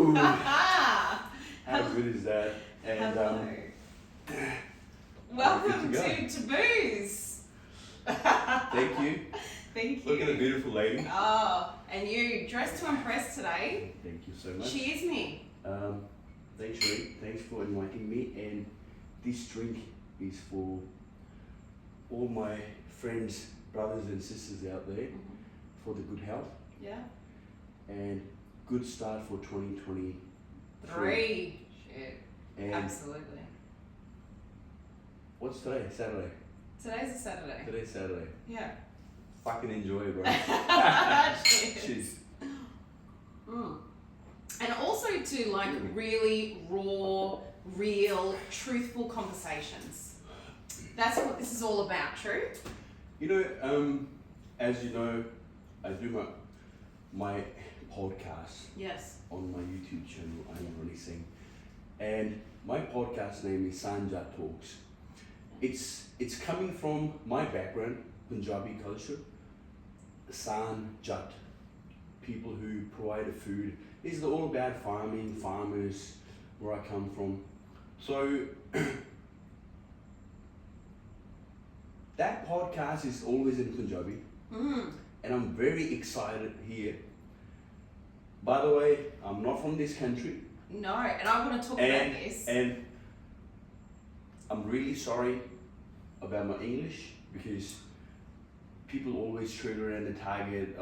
Hello! How good is that? And Hello. Welcome to Taboos. Thank you. Thank you. Look at the beautiful lady. Oh, and you dressed to impress today. Thank you so much. Cheers me. Thanks, Sheree. Thanks for inviting me. And this drink is for all my friends, brothers and sisters out there for the good health Yeah. and good start for 2023. Shit. And Absolutely. what's today? Saturday. Today's a Saturday. Today's Saturday. Yeah. Fucking enjoy, bro. Cheers. Cheers. And also to like really raw, real, truthful conversations. That's what this is all about, true? You know, as you know, I do my podcast Yes. on my YouTube channel. I'm releasing, and my podcast name is SaanJattTalks. It's coming from my background, Punjabi culture. SaanJatt, people who provide the food. It's all about farming, farmers, where I come from. So that podcast is always in Punjabi, and I'm very excited here. By the way, I'm not from this country. No, and I want to talk about this. And I'm really sorry about my English, because people always throw around the target,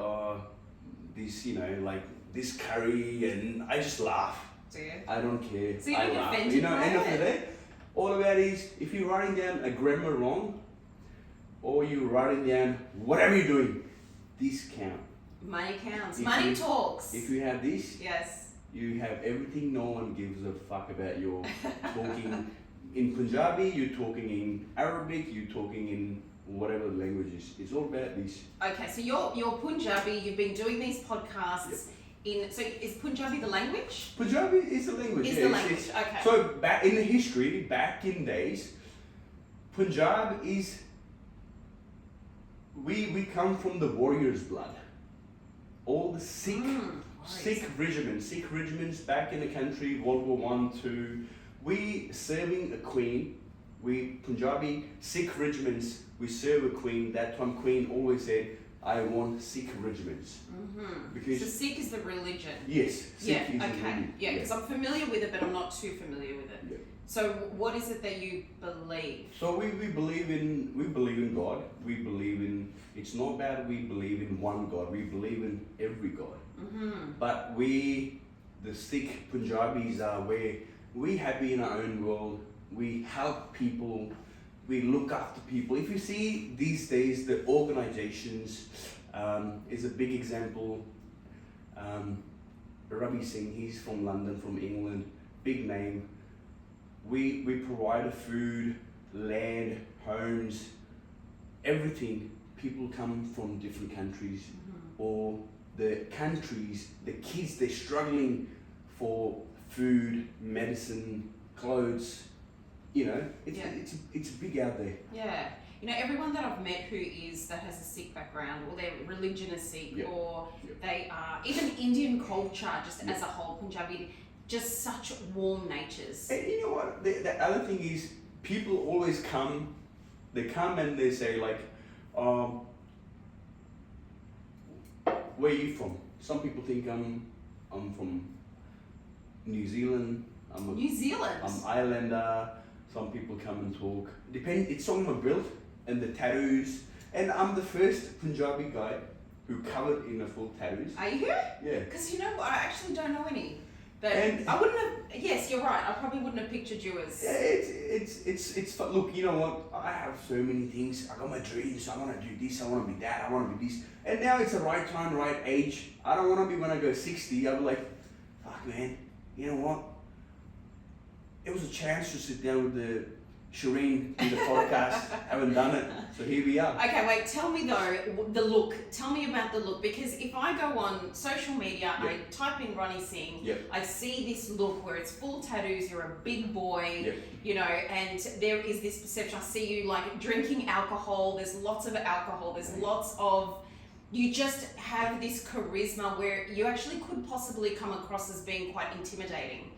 this, you know, like this curry, and I just laugh. Do you? I don't care. So you I don't get laugh. offended You know, by end of the it? day, all about is if you're writing down a grammar wrong, or you're writing down whatever you're doing, this count. Money counts. If Money you- talks. If you have this, Yes. you have everything. No one gives a fuck about your talking in Punjabi, you're talking in Arabic, you're talking in whatever the language is. It's all about this. Okay, so you're Punjabi. You've been doing these podcasts in. So is Punjabi the language? Punjabi is a language. Is yeah, the it's- language? it's- Okay. So back in the history, back in days, Punjab is, we come from the warriors' blood. All the Sikh regiments back in the country, World War One, Two. We serving a queen. We Punjabi Sikh regiments. We serve a queen. That time, queen always said, "I want Sikh regiments." Because So Sikh is the religion. yes, Sikh Yeah. is a Okay. religion. Yeah, because I'm familiar with it, but I'm not too familiar with it. Yeah. So what is it that you believe? So we believe in God. We believe in, it's not bad, we believe in one God. We believe in every God. But we, the Sikh Punjabis, are where we happy in our own world. We help people. We look after people. If you see these days, the organizations is a big example. Ravi Singh, he's from London, from England, big name. We provide the food, land, homes, everything. People come from different countries, or the countries, the kids, they're struggling for food, medicine, clothes. You know, it's big out there. Yeah. You know, everyone that I've met that has a Sikh background, or their religion is Sikh, Yep. or Yep. they are, even Indian culture, just as a whole, Punjabi, just such warm natures. And you know what? The other thing is, people always come. They come and they say like, "Where are you from?" Some people think I'm from New Zealand. New Zealand? I'm Islander. Some people come and talk. It's on my build and the tattoos. And I'm the first Punjabi guy who covered in a full tattoos. Are you? Yeah. Because you know what, I actually don't know any. But And- I wouldn't have, yes, you're right, I probably wouldn't have pictured you as... Yeah, it's fun. Look, you know what? I have so many things. I got my dreams. I want to do this. I want to be that. I want to be this. And now it's the right time, right age. I don't want to be when I go 60. I'll be like, fuck, man. You know what? It was a chance to sit down with the Shireen in the podcast. Haven't done it, so here we are. Okay, wait, tell me though, the look. Tell me about the look, because if I go on social media, I type in Ronnie Singh, Yep. I see this look where it's full tattoos, you're a big boy, Yep. you know, and there is this perception, I see you like drinking alcohol, there's lots of alcohol, there's lots of you just have this charisma where you actually could possibly come across as being quite intimidating,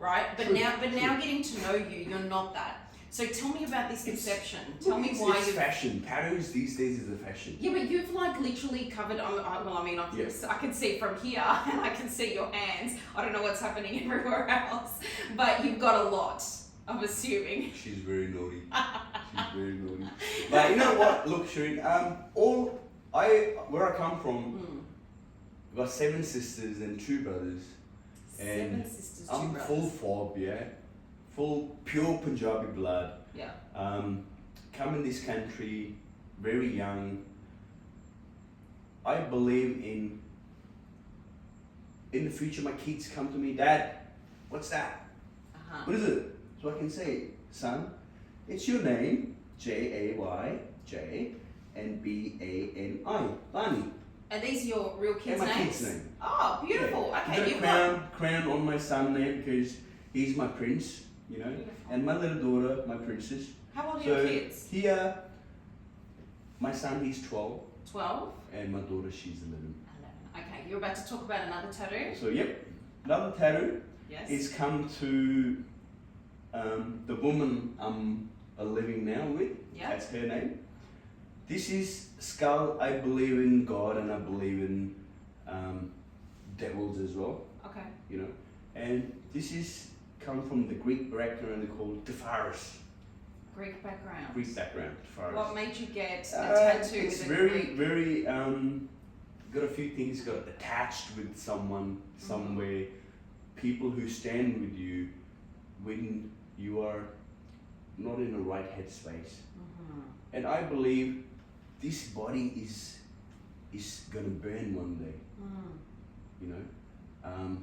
right? But True, now true. getting to know you, you're not that. So tell me about this conception. Tell me it's, why it's you. fashion. Tattoos these days is a fashion. Yeah, but you've like literally covered. I can see from here, and I can see your hands. I don't know what's happening everywhere else, but you've got a lot. I'm assuming. She's very naughty. She's very naughty. But you know what? Look, Shireen. Where I come from, I've got 7 sisters and 2 brothers. 7 sisters, 2 I'm brothers. full fob, yeah. Full pure Punjabi blood. Yeah. Come in this country very young. I believe in the future my kids come to me, Dad, what's that? Uh-huh. What is it? So I can say, son, it's your name, Jayj and Bani, Bani. Are these your real kids' And my names? kid's name. Oh, beautiful. Yeah. Okay, you've got a got. crown on my son name because he's my prince, you know, Beautiful. and my little daughter, my princess. How old are So your kids? here, my son, he's 12, 12? and my daughter, she's 11. 11. Okay, you're about to talk about another tattoo? So yep, another tattoo Yes. is come to the woman I'm living now with. Yeah. That's her name. This is skull. I believe in God and I believe in devils as well. Okay. You know, and this is come from the Greek background called Tepharis. Greek background. Greek background, Tepharis. What made you get a tattoo It's with a very, Greek? very. Got a few things. Got attached with someone somewhere. People who stand with you when you are not in the right headspace. And I believe this body is gonna burn one day. You know.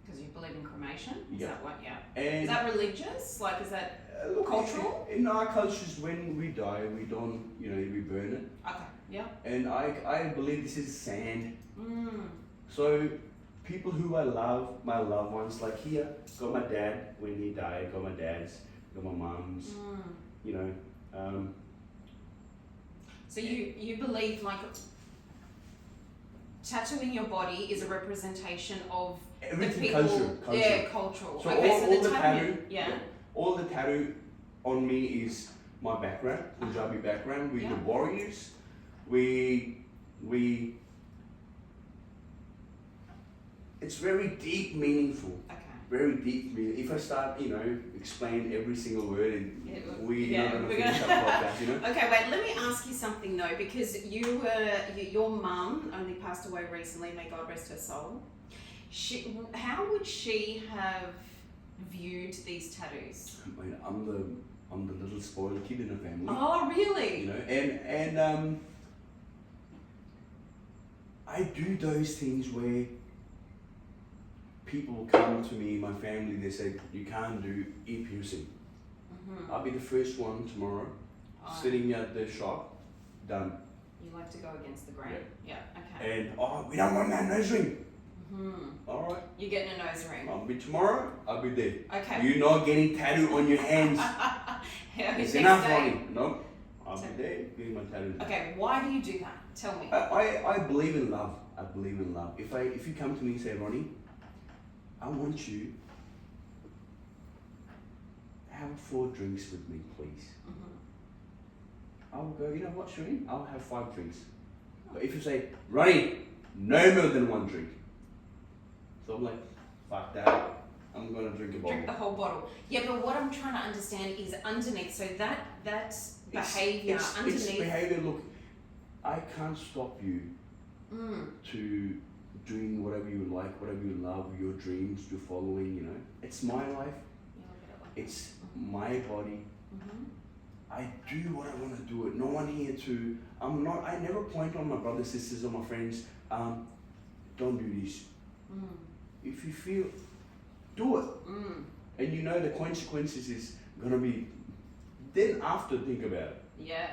Because you believe in cremation? Is Yeah. that what? Yeah. And Is that religious? Like, is that look, cultural? In our cultures, when we die, we don't, you know, we burn it. Okay. Yeah. And I believe this is sand. Mm. So people who I love, my loved ones, like here, got my dad when he died, got my dad's, got my mum's, you know. So you believe like tattooing your body is a representation of Everything the people. culture. Yeah, cultural. So okay, all so the tattoo. tattoo, Yeah. all the tattoo on me is my background, Punjabi background. We're Yeah. the warriors. We. It's very deep, meaningful. Okay. Very deep. If I start, you know, explain every single word, we're not going to we're finish gonna- our podcast, you know. Okay, wait. Let me ask you something though, because your mum only passed away recently. May God rest her soul. How would she have viewed these tattoos? I mean, I'm the little spoiled kid in the family. Oh, really? You know, and I do those things where people come to me, my family, they say, you can't do ear piercing. I'll be the first one tomorrow, sitting at the shop, done. You like to go against the grain. Yeah. Okay. And, we don't want that nose ring. All right, You're getting a nose ring. I'll be tomorrow, I'll be there. Okay. You're not getting tattoo on your hands. Yeah, It's next enough, day. Ronnie. No, I'll be there, getting my tattoo. Okay, why do you do that? Tell me. I believe in love. I believe in love. If you come to me and say, Ronnie, I want you have 4 drinks with me, please. I'll go, you know what, Shireen? I'll have 5 drinks. But if you say, Ronnie, no more than 1 drink. So I'm like, fuck that. I'm gonna drink a bottle. Drink the whole bottle. Yeah, but what I'm trying to understand is underneath. So that behavior underneath. It's behavior. Look, I can't stop you to doing whatever you like, whatever you love, your dreams, your following. You know, it's my life. Yeah, look at it like It's my body. I do what I want to do. It. No one here to. I never point on my brothers, sisters, or my friends. Don't do this. If you feel, do it. And you know the consequences is gonna be. Then after, think about it. Yeah.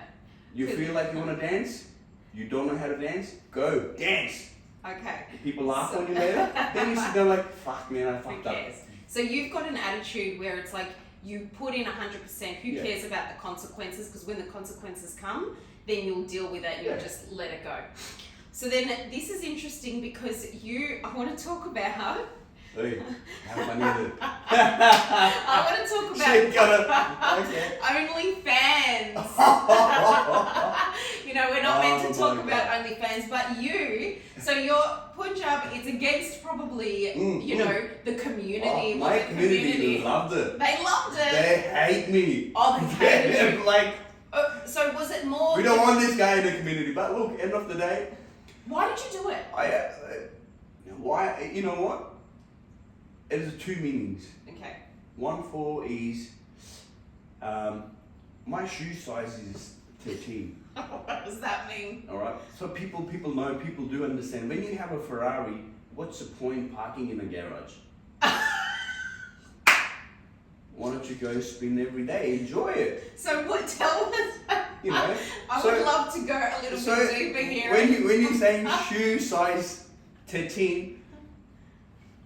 You feel like you want to dance. You don't know how to dance. Go dance. Okay. People laugh on you later. Then you sit there like, fuck man, I Who fucked up. cares? So you've got an attitude where it's like you put in 100%. Who Yeah. cares about the consequences? Because when the consequences come, then you'll deal with it and you'll just let it go. So then this is interesting because I want to talk about. Hey, how funny is it? I want to talk Shit, about okay. OnlyFans. We're not meant to talk about OnlyFans, but so your Punjab is against probably, the community. My community loved it. They loved it. They hate me. Oh, they hated you. Like, so was it more? we don't want this guy in the community. But look, end of the day. Why did you do it? Why? You know what? It has two meanings. Okay. One for is, my shoe size is 13. What does that mean? All right. So people know, people do understand. When you have a Ferrari, what's the point parking in a garage? Why don't you go spin every day? Enjoy it. So what? Tell us. You know. I would love to go a little bit deeper here. When you're saying shoe size 13,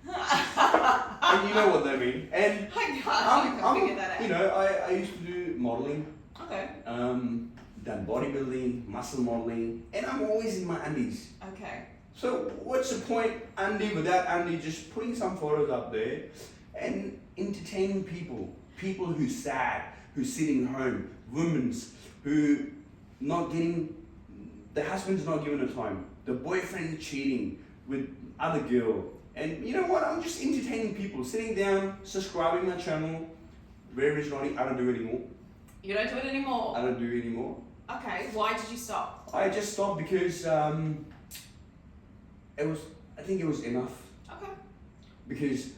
and you know what they mean. And I can't figure that out. I used to do modeling. Okay. Done bodybuilding, muscle modeling, and I'm always in my undies. Okay. So what's the point, undie without undie, just putting some photos up there and entertaining people who's sad, who's sitting home, women's who the husband's not giving her time, the boyfriend cheating with other girl, and you know what? I'm just entertaining people, sitting down, subscribing my channel. wheresroney, I don't do anymore. You don't do it anymore? I don't do it anymore. Okay, why did you stop? I just stopped because I think it was enough. Okay. Because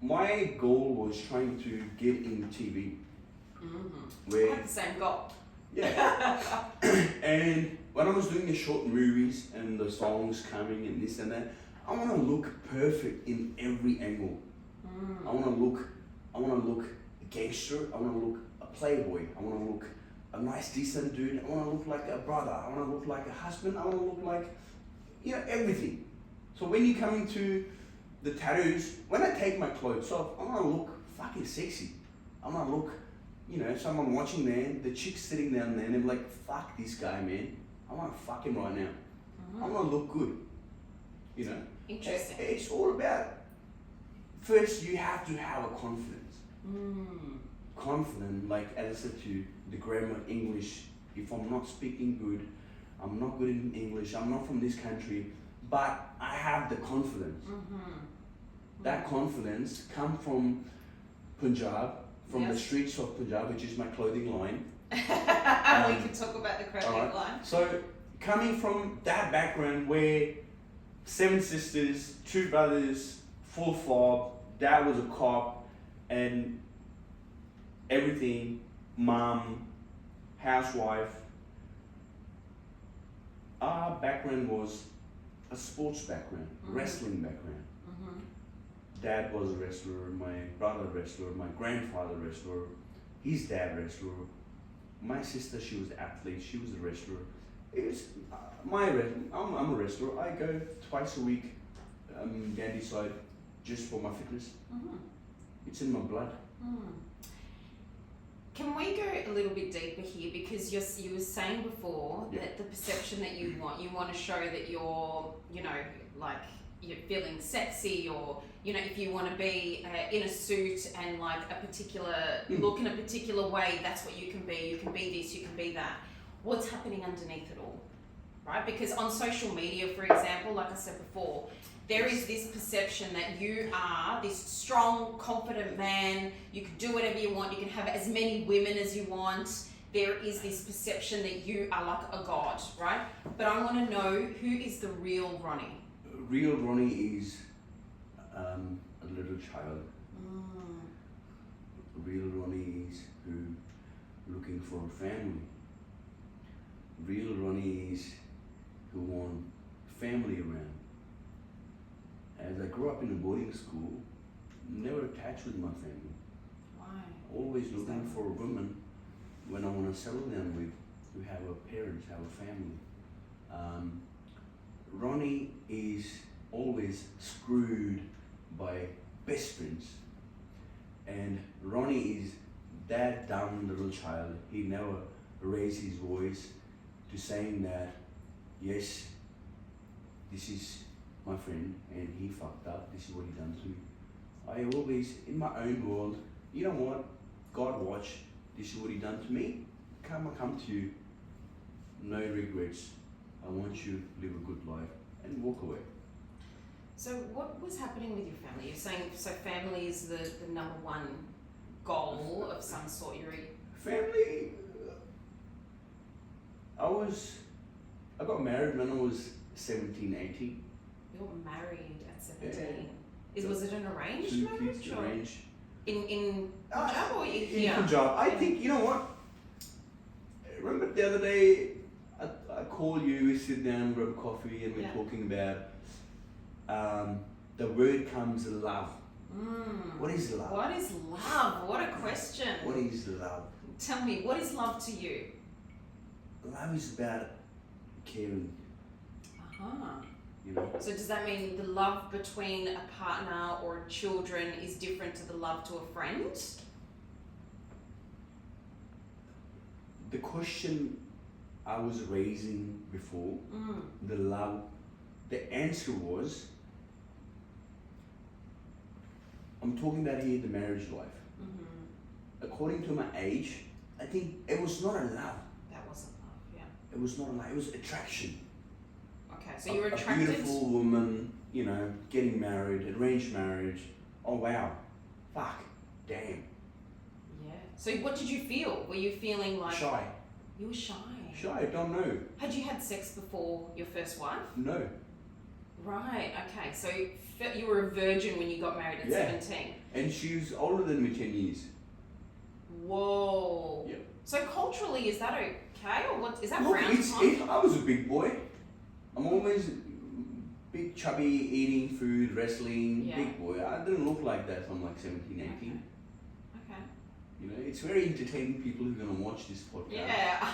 my goal was trying to get in TV. Mm-hmm. Where, I have the same goal. Yeah. And when I was doing the short movies and the songs coming and this and that, I want to look perfect in every angle. Mm. I want to look a gangster. I want to look a playboy. I want to look a nice, decent dude. I want to look like a brother. I want to look like a husband. I want to look like, everything. So when you come into the tattoos, when I take my clothes off, I want to look fucking sexy. I want to look, someone watching there, the chick's sitting down there, and they're like, fuck this guy, man. I want to fuck him right now. Mm-hmm. I want to look good. Interesting. It's all about, first you have to have a confidence. Confident, like as I said to you, the grammar, English, if I'm not speaking good, I'm not good in English, I'm not from this country, but I have the confidence. That confidence come from Punjab, from the streets of Punjab, which is my clothing line. We can talk about the clothing line. So coming from that background where 7 sisters, 2 brothers, full fob, dad was a cop, and everything, mom, housewife. Our background was a sports background, wrestling background. Dad was a wrestler, my brother wrestler, my grandfather wrestler, his dad wrestler. My sister, she was an athlete, she was a wrestler. It was I'm a wrestler. I go twice a week, Gandhi side, just for my fitness. It's in my blood. Can we go a little bit deeper here, because you were saying before that the perception that you want to show that you're, like you're feeling sexy, or if you want to be in a suit and like a particular look in a particular way, that's what you can be. You can be this, you can be that. What's happening underneath it all, right? Because on social media, for example, like I said before, there is this perception that you are this strong, confident man. You can do whatever you want. You can have as many women as you want. There is this perception that you are like a god, right? But I want to know, who is the real Ronnie? Real Ronnie is a little child. Real Ronnie is who looking for a family. Real Ronnie is who want family around. As I grew up in a boarding school, never attached with my family. Why? Always looking for a woman when I want to settle down with, who have a parents, have a family. Ronnie is always screwed by best friends. And Ronnie is that dumb little child. He never raised his voice to saying that yes, this is my friend and he fucked up, this is what he done to me. I always, in my own world, you know what, God watch, this is what he done to me, I come to you, no regrets, I want you to live a good life and walk away. So what was happening with your family? You're saying, so family is the number one goal of some sort. Family, I got married when I was 17, 18. You got married at 17. Yeah. Was it an arranged 2 marriage? kids Or arranged. in Punjab or In here? Punjab. I think, you know what? Remember the other day, I call you, we sit down, grab a coffee, and we're talking about the word comes love. What is love? What is love? What a question. What is love? Tell me, what is love to you? Love is about caring, Uh-huh. you know. So does that mean the love between a partner or children is different to the love to a friend? The question I was raising before, the love, the answer was, I'm talking about here the marriage life. According to my age, I think it was not a love. That wasn't love, yeah. It was not a love, it was attraction. Okay, so you were A attracted. beautiful woman, you know, getting married, arranged marriage. Oh wow, fuck, damn. Yeah. So what did you feel? Were you feeling like Shy. You were shy. Shy, don't know. Had you had sex before your first wife? No. Right. Okay. So you were a virgin when you got married at 17. And she's older than me 10 years. Whoa. Yeah. So culturally, is that okay, or what? Is that Look, round I was a big boy. I'm always big, chubby, eating food, wrestling, big boy. I didn't look like that from like 17, 18. Okay. You know, it's very entertaining people who are going to watch this podcast. Yeah,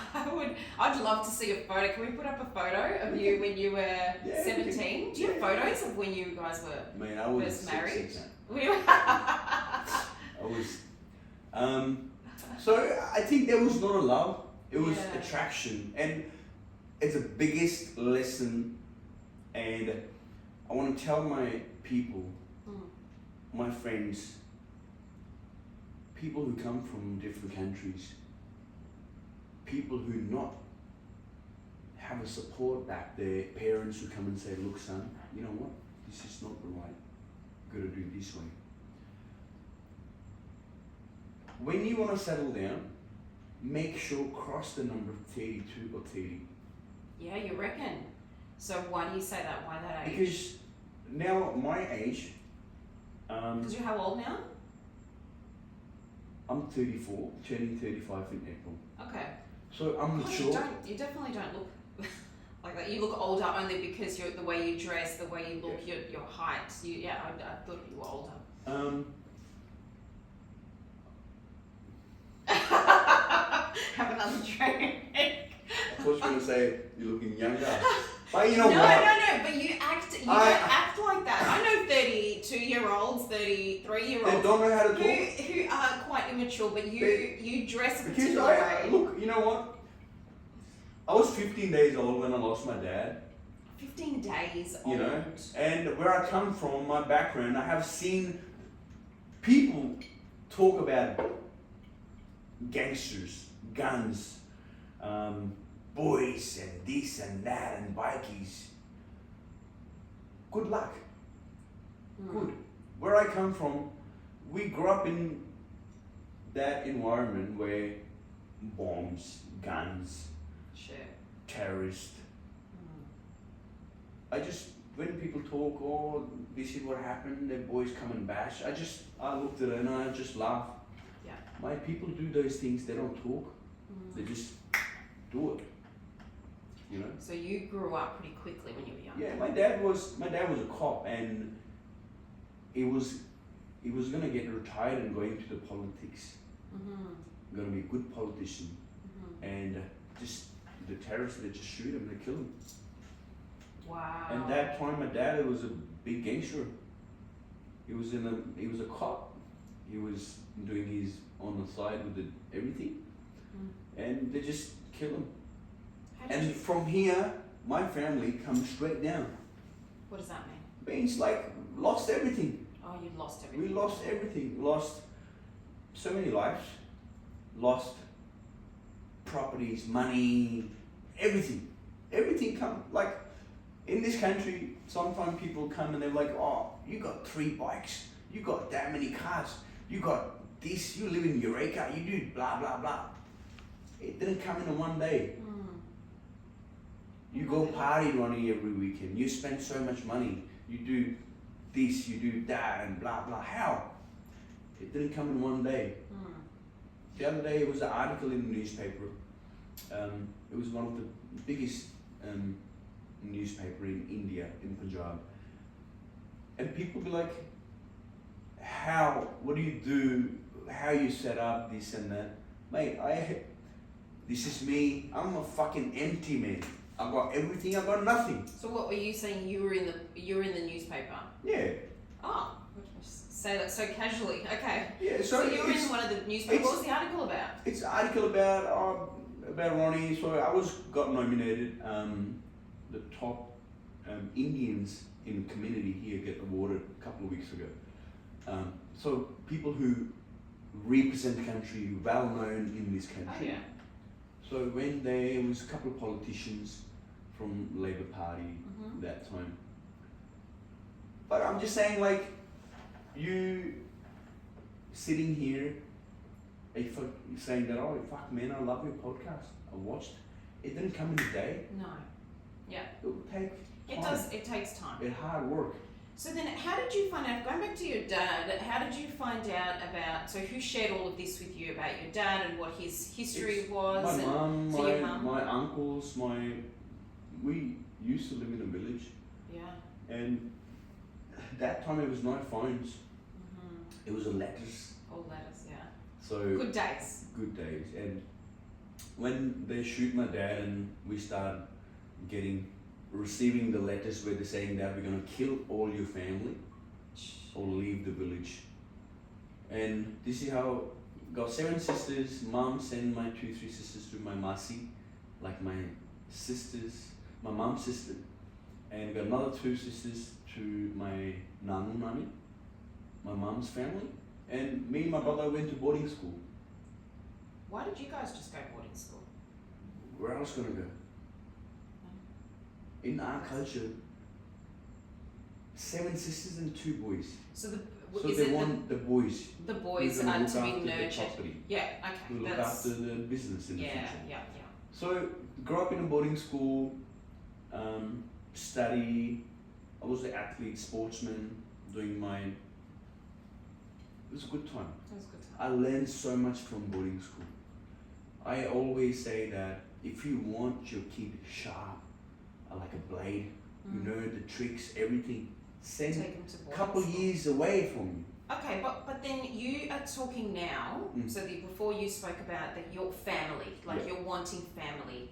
I'd love to see a photo. Can we put up a photo of you when you were 17? Do you have photos of when you guys were Man, I was first married? I was. So I think there was not a love. It was attraction, and it's the biggest lesson. And I want to tell my people, my friends, people who come from different countries, people who not have a support back there, parents who come and say, look son, you know what, this is not the right, you've got to do it this way. When you want to settle down, make sure cross the number 32 or 30. Yeah, you reckon? So why do you say that? Why that age? Because now my age, Because you're how old now? I'm 34, turning 35 in April. Okay. So I'm mature. You definitely don't look like that. You look older only because you're the way you dress, the way you look, your height. I thought you were older. Have another drink. I thought you were going to say you're looking younger. But you know no, what? No, but you don't act like that. I know 32-year-olds, 33-year-olds. They don't know how to talk. Who are quite immature, but you dress a particular way. Look, you know what? I was 15 days old when I lost my dad. 15 days old. You know, and where I come from, my background, I have seen people talk about gangsters, guns, boys and this and that and bikies. Good luck. Good. Where I come from, we grew up in that environment where bombs, guns, terrorists. When people talk, oh, this is what happened, the boys come and bash, I looked at it and I just laugh. Yeah. My people do those things, they don't talk, they just do it. You know? So you grew up pretty quickly when you were young. Yeah, my dad was a cop, and he was gonna get retired and go into the politics. Gonna be a good politician. And just the terrorists, they just shoot him, they kill him. Wow. And that time my dad was a big gangster. He was a cop. He was doing his on the side with everything. And they just kill him. And from here, my family comes straight down. What does that mean? Means like lost everything. Oh, you lost everything. We lost everything. Lost so many lives. Lost properties, money, everything. Everything come like in this country. Sometimes people come and they're like, "Oh, you got 3 bikes. You got that many cars. You got this. You live in Eureka. You do blah blah blah." It didn't come in one day. You go party running every weekend. You spend so much money. You do this, you do that, and blah blah. How? It didn't come in one day. The other day, it was an article in the newspaper. It was one of the biggest newspaper in India, in Punjab. And people be like, "How? What do you do? How you set up this and that?" Mate, this is me. I'm a fucking empty man. I got everything. I got nothing. So what were you saying? You were in the newspaper. Yeah. Oh, say that so casually. Okay. Yeah. So you were in one of the newspapers. What was the article about? It's an article about Ronnie. So I got nominated. The top Indians in the community here get awarded a couple of weeks ago. So people who represent the country, well known in this country. Oh, yeah. So when there was a couple of politicians from Labour Party that time. But I'm just saying, like, you sitting here, saying that, "Oh, fuck man, I love your podcast. I watched." It didn't come in a day. No. Yeah. It will take time. It takes time. It's hard work. So then how did you find out, going back to your dad, how did you find out about, so who shared all of this with you about your dad and what his history was? My mum, so your mum? my uncles, we used to live in a village. Yeah. And that time it was no phones. It was a letters. All letters, yeah. So good days. Good days. And when they shoot my dad and we started receiving the letters where they're saying that we're going to kill all your family or leave the village. And this is how got 7 sisters. Mom sent my 2, 3 sisters to my masi, like my sisters, my mom's sister, and got another 2 sisters to my nanu nani, my mom's family. And me and my brother went to boarding school. Why did you guys just go boarding school? Where else gonna go? In our culture, 7 sisters and 2 boys. So they want the boys. The boys are to be nurtured. Yeah, okay. Who look after the business in the future. Yeah. So grew up in a boarding school, study. I was an athlete, sportsman, doing it was a good time. It was a good time. I learned so much from boarding school. I always say that if you want your kid sharp, like a blade, you know the tricks, everything, send Take them to a couple school. years away from you. Okay, but then you are talking now, so before you spoke about that your family, like you're wanting family,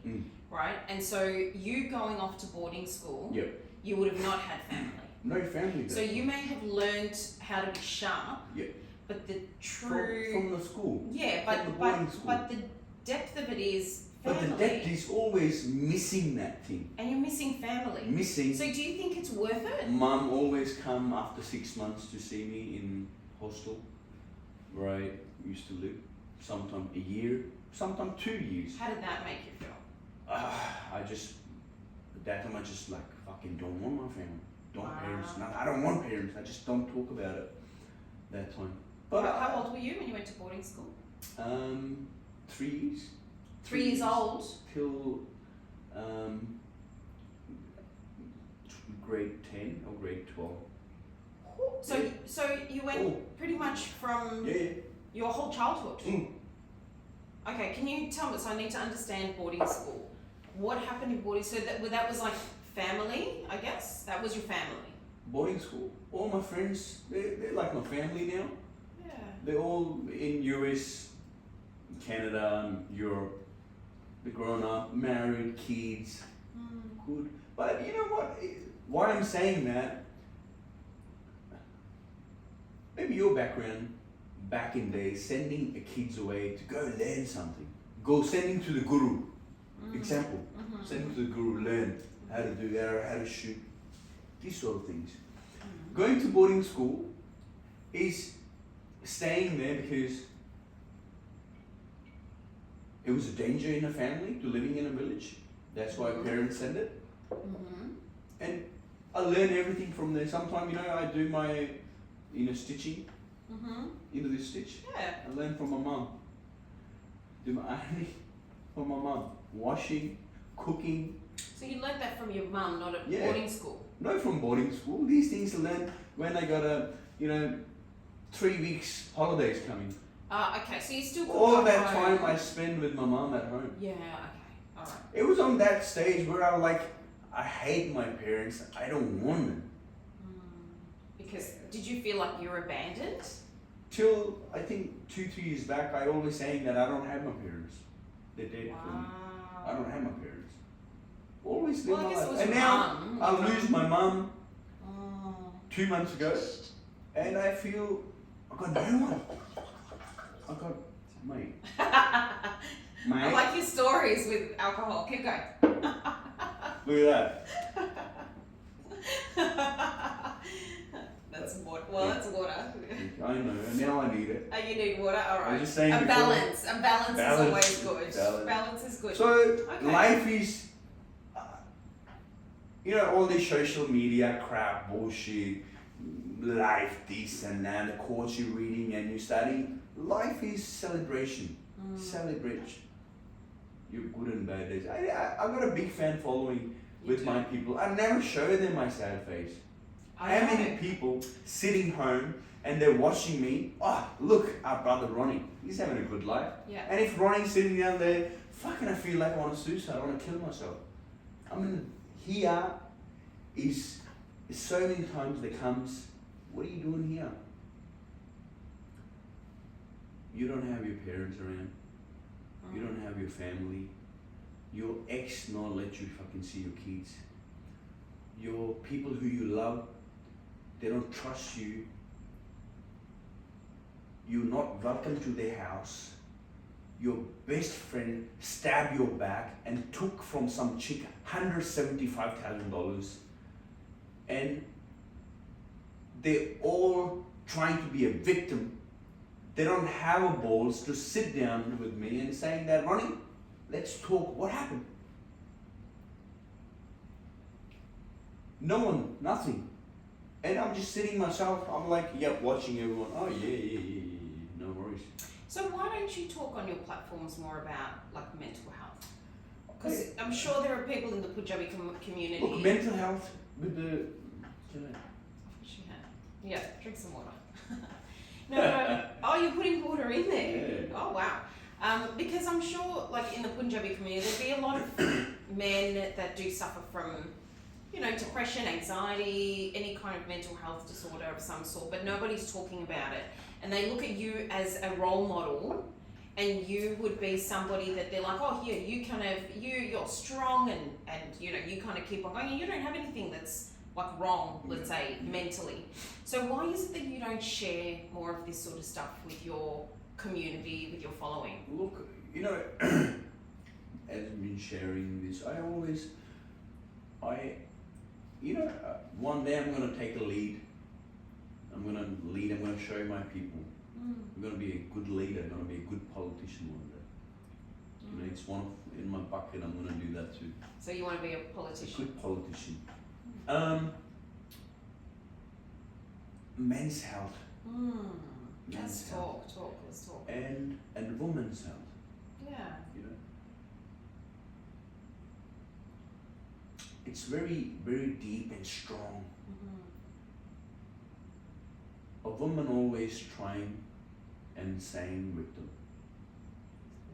right? And so you going off to boarding school, you would have not had family. No family. So you may have learned how to be sharp, but the true... From the school. Yeah, from the boarding school. But the depth of it is family. But the depth is always missing that thing. And you're missing family. Missing. So do you think it's worth it? Mum always come after 6 months to see me in hostel where I used to live. Sometimes a year, sometimes 2 years. How did that make you feel? That time I just like fucking don't want my family. Parents. No, I don't want parents. I just don't talk about it that time. But how old were you when you went to boarding school? 3 years. 3 years old? Till grade 10 or grade 12. So you went pretty much from your whole childhood? Okay, can you tell me, so I need to understand boarding school. What happened in boarding school? So that was like family, I guess? That was your family? Boarding school. All my friends, they're like my family now. Yeah. They're all in US, Canada, and Europe. They're grown up, married, kids. Good. But you know what? Why I'm saying that, maybe your background back in days, sending the kids away to go learn something. Sending to the guru. Example. Sending to the guru, learn. how to do arrow, how to shoot, these sort of things. Going to boarding school is staying there because it was a danger in a family to living in a village. That's why parents send it. And I learned everything from there. Sometimes, you know, I do my, you know, stitching into this stitch. Yeah. I learned from my mum. Do my ironing from my mum. Washing, cooking. So you learned that from your mum, not at Yeah. boarding school? No, from boarding school. These things I learned when I got a, you know, 3 weeks holidays coming. Okay, so you still cook All at that home. time I spend with my mum at home. Yeah, okay, alright. It was on that stage where I was like, I hate my parents. I don't want them. Because did you feel like you were abandoned? Till I think 2-3 years back, I always saying that I don't have my parents. They're dead for me. I don't have my parents. Always live Well, I my guess it life. was And your now mum. I lose my mum Oh. 2 months ago, and I feel I got no one. I got mate. Mate. I like your stories with alcohol. Keep going. Look at That's water. Well, that's water. that. I know. And now I need it. Oh, you need water? Alright. I'm just saying A before- balance. A balance is always good. Balance. Balance is good. So Okay. life is, you know, all this social media crap, bullshit, life, this and that, the course you're reading and you're studying. Life is celebration. Celebrate your good and bad days. I've got a big fan following You with do. my people. I never show them my sad face. I How know. many people sitting home and they're watching me? Oh, look, our brother Ronnie. He's having a good life. Yeah. And if Ronnie's sitting down there, fucking, I feel like I want to suicide. I want to kill myself. I mean, here is so many times there comes, what are you doing here? You don't have your parents around. You don't have your family. Your ex not let you fucking see your kids. Your people who you love, they don't trust you. You're not welcome to their house. Your best friend stabbed your back and took from some chick $175,000. And they're all trying to be a victim. They don't have a balls to sit down with me and saying that, Ronnie, let's talk, what happened? No one, nothing. And I'm just sitting myself, I'm like, yep, watching everyone, oh yeah, no worries. So why don't you talk on your platforms more about like mental health? Because I'm sure there are people in the Punjabi community. Look, mental health with the, Yeah, drink some water. No. Oh, you're putting water in there. Yeah. Oh wow. Because I'm sure, like in the Punjabi community, there'd be a lot of men that do suffer from, you know, depression, anxiety, any kind of mental health disorder of some sort, but nobody's talking about it. And they look at you as a role model, and you would be somebody that they're like, oh, here, you're strong, and you know, you kind of keep on going, and you don't have anything that's like wrong, let's say, mentally. So why is it that you don't share more of this sort of stuff with your community, with your following? look, you know, as I've been sharing this, one day I'm going to take a lead. I'm going to show my people. I'm going to be a good leader, I'm going to be a good politician one day. You know, it's one in my bucket, I'm going to do that too. So you want to be a A politician? good politician. Men's health. Let's talk, let's talk. And women's health, Yeah. you know. It's very, very deep and strong. A woman always trying and saying victim.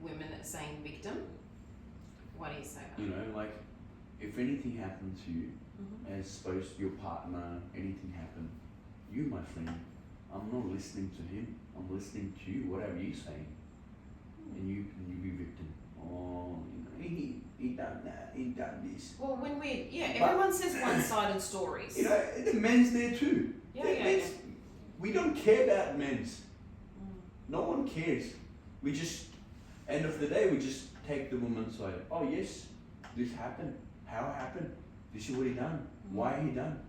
Women that saying victim? Why do you say that? You know, like if anything happened to you, as opposed to your partner, anything happened, you, my friend, I'm not listening to him. I'm listening to you, whatever you saying, and you be victim. Oh, you know, he done that, he done this. Well, everyone says one-sided stories. You know, the men's there too. Yeah, The yeah, men's, we don't care about men's. No one cares. We just, end of the day, we just take the woman's side. Oh yes, this happened. How happened? You see what he done? Why he done?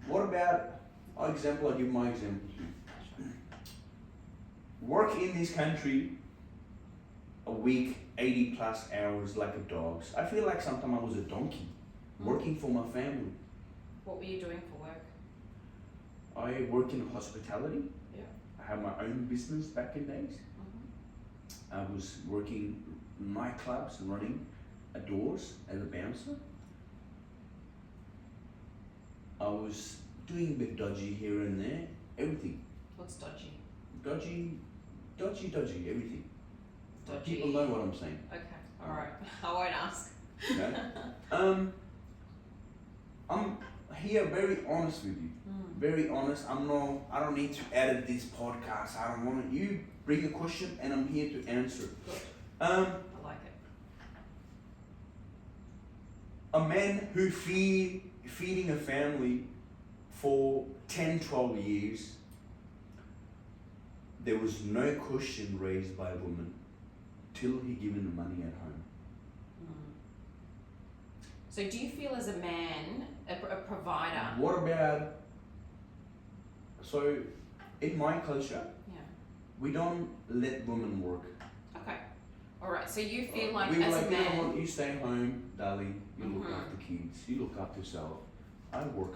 What about, I'll give my example too. Work in this country a week, 80 plus hours like a dog's. I feel like sometimes I was a donkey, working for my family. What were you doing for work? I work in hospitality. Yeah. I had my own business back in days. I was working nightclubs, running doors as a bouncer. I was doing a bit dodgy here and there, everything. What's dodgy? Dodgy, everything. Dodgy. People know what I'm saying. Okay, alright. I won't ask. No? I'm here very honest with you. Very honest. I don't need to edit this podcast. I don't want it. You bring a question and I'm here to answer it. Good. I like it. A man who feeding a family for 10, 12 years, there was no question raised by a woman till he given the money at home. So do you feel as a man, a provider? What about, so in my culture, we don't let women work. Okay. Alright, so you feel like we as like, a man... you know what, you stay home, darling, you look after kids, you look after yourself. I work.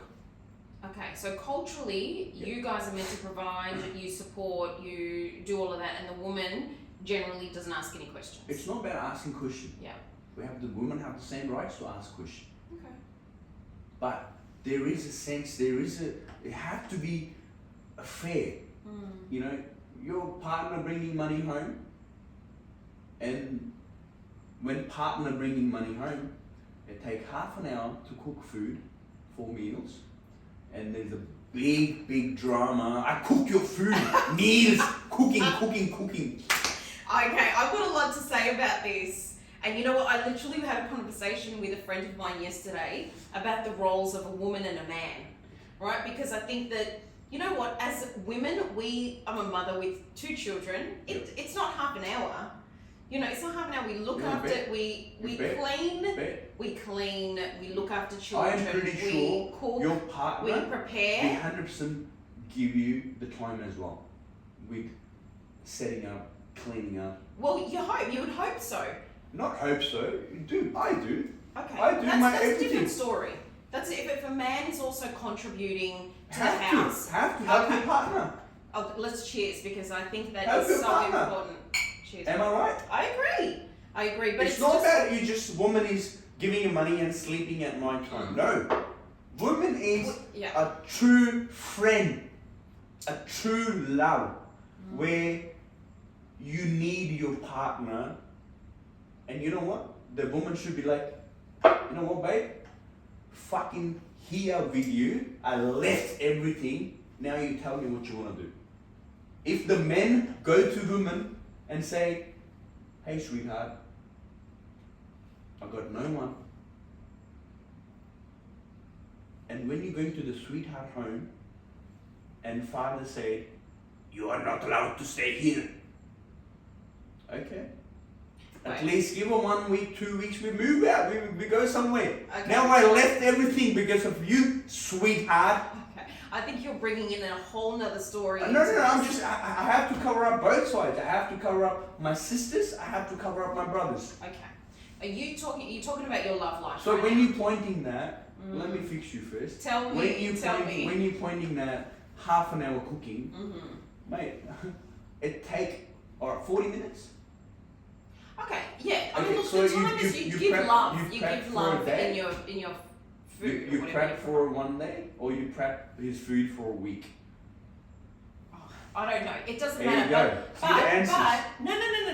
Okay, so culturally, you guys are meant to provide, you support, you do all of that, and the woman generally doesn't ask any questions. It's not about asking questions. Yeah. The women have the same rights to ask questions. Okay. But there is a sense, it has to be fair. You know, your partner bringing money home, and when partner bringing money home, it take half an hour to cook food, 4 meals, and there's a big drama. I cook your food, meals, cooking. Okay, I've got a lot to say about this. And you know what, I literally had a conversation with a friend of mine yesterday about the roles of a woman and a man, right? Because I think that, you know what, as women, I'm a mother with 2 children. It's not half an hour. You know, it's not half an hour. We look after, we clean, we look after children, I'm pretty we sure cook, your partner we prepare. will 100% give you the time as well with setting up, cleaning up. Well, you would hope so. Not hope so. I do. Okay. I do that's a everything. different story. That's if a man is also contributing to the house. Have to help your partner. Let's cheers, because I think that Help is your so partner. important. Cheers. Am I right? I agree. But it's not that you just woman is giving you money and sleeping at night time. No. Woman is a true friend, a true love, where you need your partner. And you know what? The woman should be like, you know what, babe? Fucking here with you. I left everything. Now you tell me what you want to do. If the men go to women and say, hey, sweetheart, I got no one. And when you're going to the sweetheart home and father said, you are not allowed to stay here. Okay. At least give her 1 week, 2 weeks, we move out, we go somewhere. Okay. Now I left everything because of you, sweetheart. Okay, I think you're bringing in a whole nother story. No, I have to cover up both sides. I have to cover up my sisters, I have to cover up my brothers. Okay. Are you talking about your love life? So when you're pointing that, let me fix you first. Tell me. When you're pointing that half an hour cooking, mate, it take 40 minutes. Okay, yeah. I mean, Okay, look, so the time is you give love. You give love in your food. You prep for 1 day, or you prep his food for a week. Oh, I don't know. It doesn't There matter. you go. But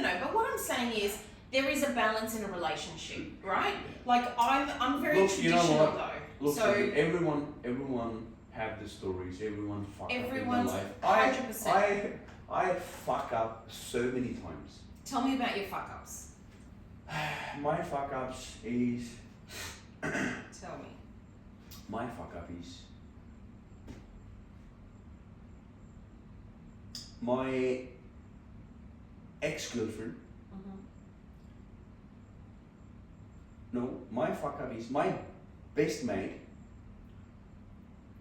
no. But what I'm saying is there is a balance in a relationship, right? Like I'm very traditional though. Look, so everyone have the stories. Everyone fuck up in their life. 100%. I fuck up so many times. Tell me about your fuck ups. My fuck ups is. Tell me. My fuck up is. My ex-girlfriend. No, my fuck up is my best mate,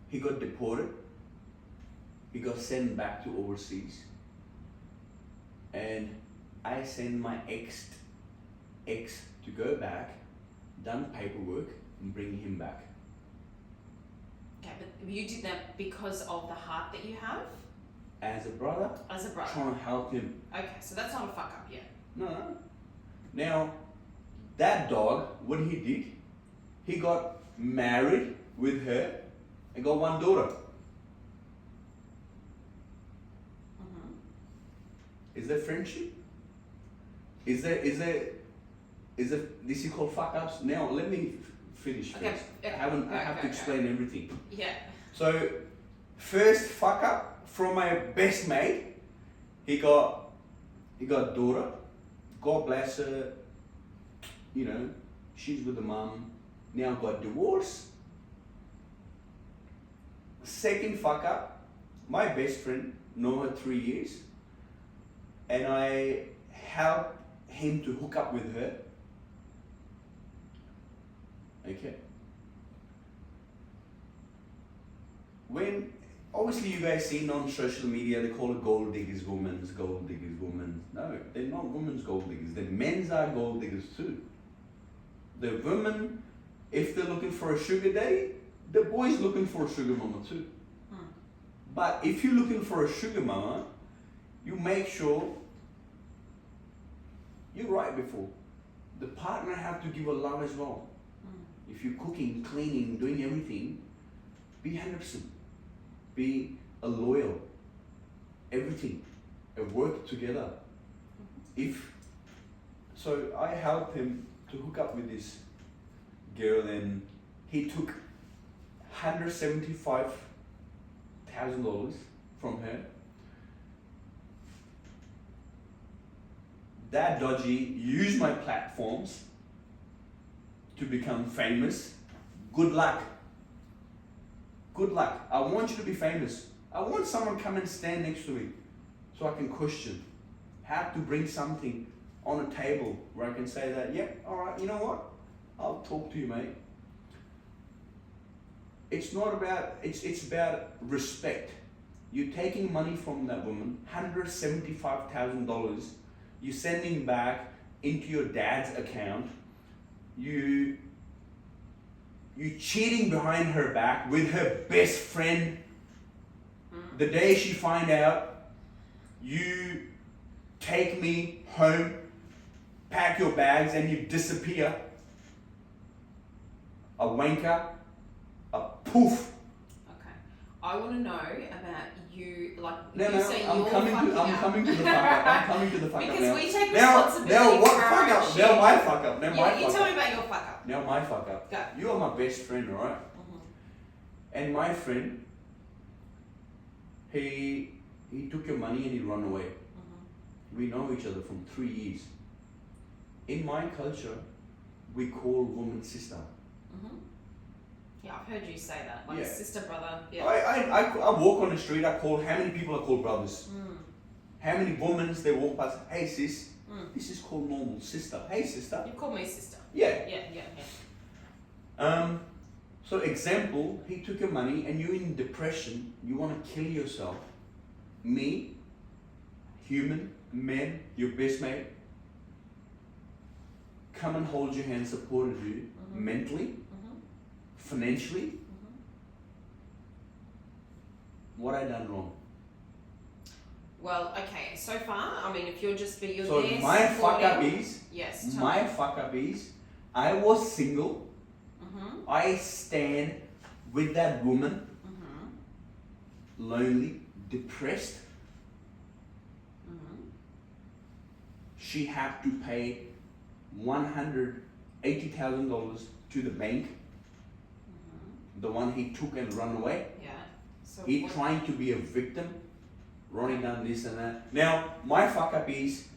he got deported. He got sent back to overseas. And I sent my ex to go back, done paperwork, and bring him back. Okay, but you did that because of the heart that you have? As a brother, As a brother. trying to help him. Okay, so that's not a fuck up yet. No. Now, that dog, what he did, he got married with her and got one daughter. Mm-hmm. Is there friendship? Is there this is called fuck ups? Now let me finish Okay. first. Okay. I have to explain everything. Yeah. So first fuck up from my best mate, he got daughter. God bless her, you know, she's with the mum, now got divorced. Second fuck up, my best friend, know her 3 years, and I helped him to hook up with her. Okay. When obviously you guys seen on social media, they call it gold diggers, women's gold diggers, women. No, they're not women's gold diggers. The men's are gold diggers too. The women, if they're looking for a sugar daddy, the boy's looking for a sugar mama too. But if you're looking for a sugar mama, you make sure you're right before. The partner have to give a love as well. If you're cooking, cleaning, doing everything, be 100%. Be a loyal. Everything. And work together. So I helped him to hook up with this girl, and he took $175,000 from her. That dodgy used my platforms to become famous. Good luck. Good luck. I want you to be famous. I want someone to come and stand next to me so I can question. Have to bring something on a table where I can say that, yep, alright, you know what? I'll talk to you, mate. It's not about, it's about respect. You're taking money from that woman, $175,000. You're sending back into your dad's account. You cheating behind her back with her best friend. The day she find out, you take me home, pack your bags, and you disappear. A wanker, a poof. Okay. I want to know about you, like No, you say I'm you're coming to the fuck up. I'm coming to the fuck up because now. we take Now responsibility what for our fuck up? shit. Now my fuck up. Now my Yeah, you fuck tell up. me about your fuck up. Now my fuck up. Go. You are my best friend, alright? And my friend, he took your money and he ran away. We know each other from 3 years. In my culture, we call woman sister. Yeah, I've heard you say that, like Yeah. sister, brother. Yeah. I walk on the street, how many people I call brothers? How many women they walk past, hey sis, this is called normal, sister. Hey sister. You call me sister. Yeah. Yeah. So example, he took your money and you're in depression, you want to kill yourself. Me, human, man, your best mate, come and hold your hand, supported you mentally, financially. What I done wrong? Well, okay, so far, I mean, if you're just you're So there my fuck up supporting- is, Yes, tell my me. fuck up is, I was single, I stand with that woman, lonely, depressed. She had to pay $180,000 to the bank, the one he took and run away. Yeah. So He what- trying to be a victim, running down this and that. Now, my fuck up is,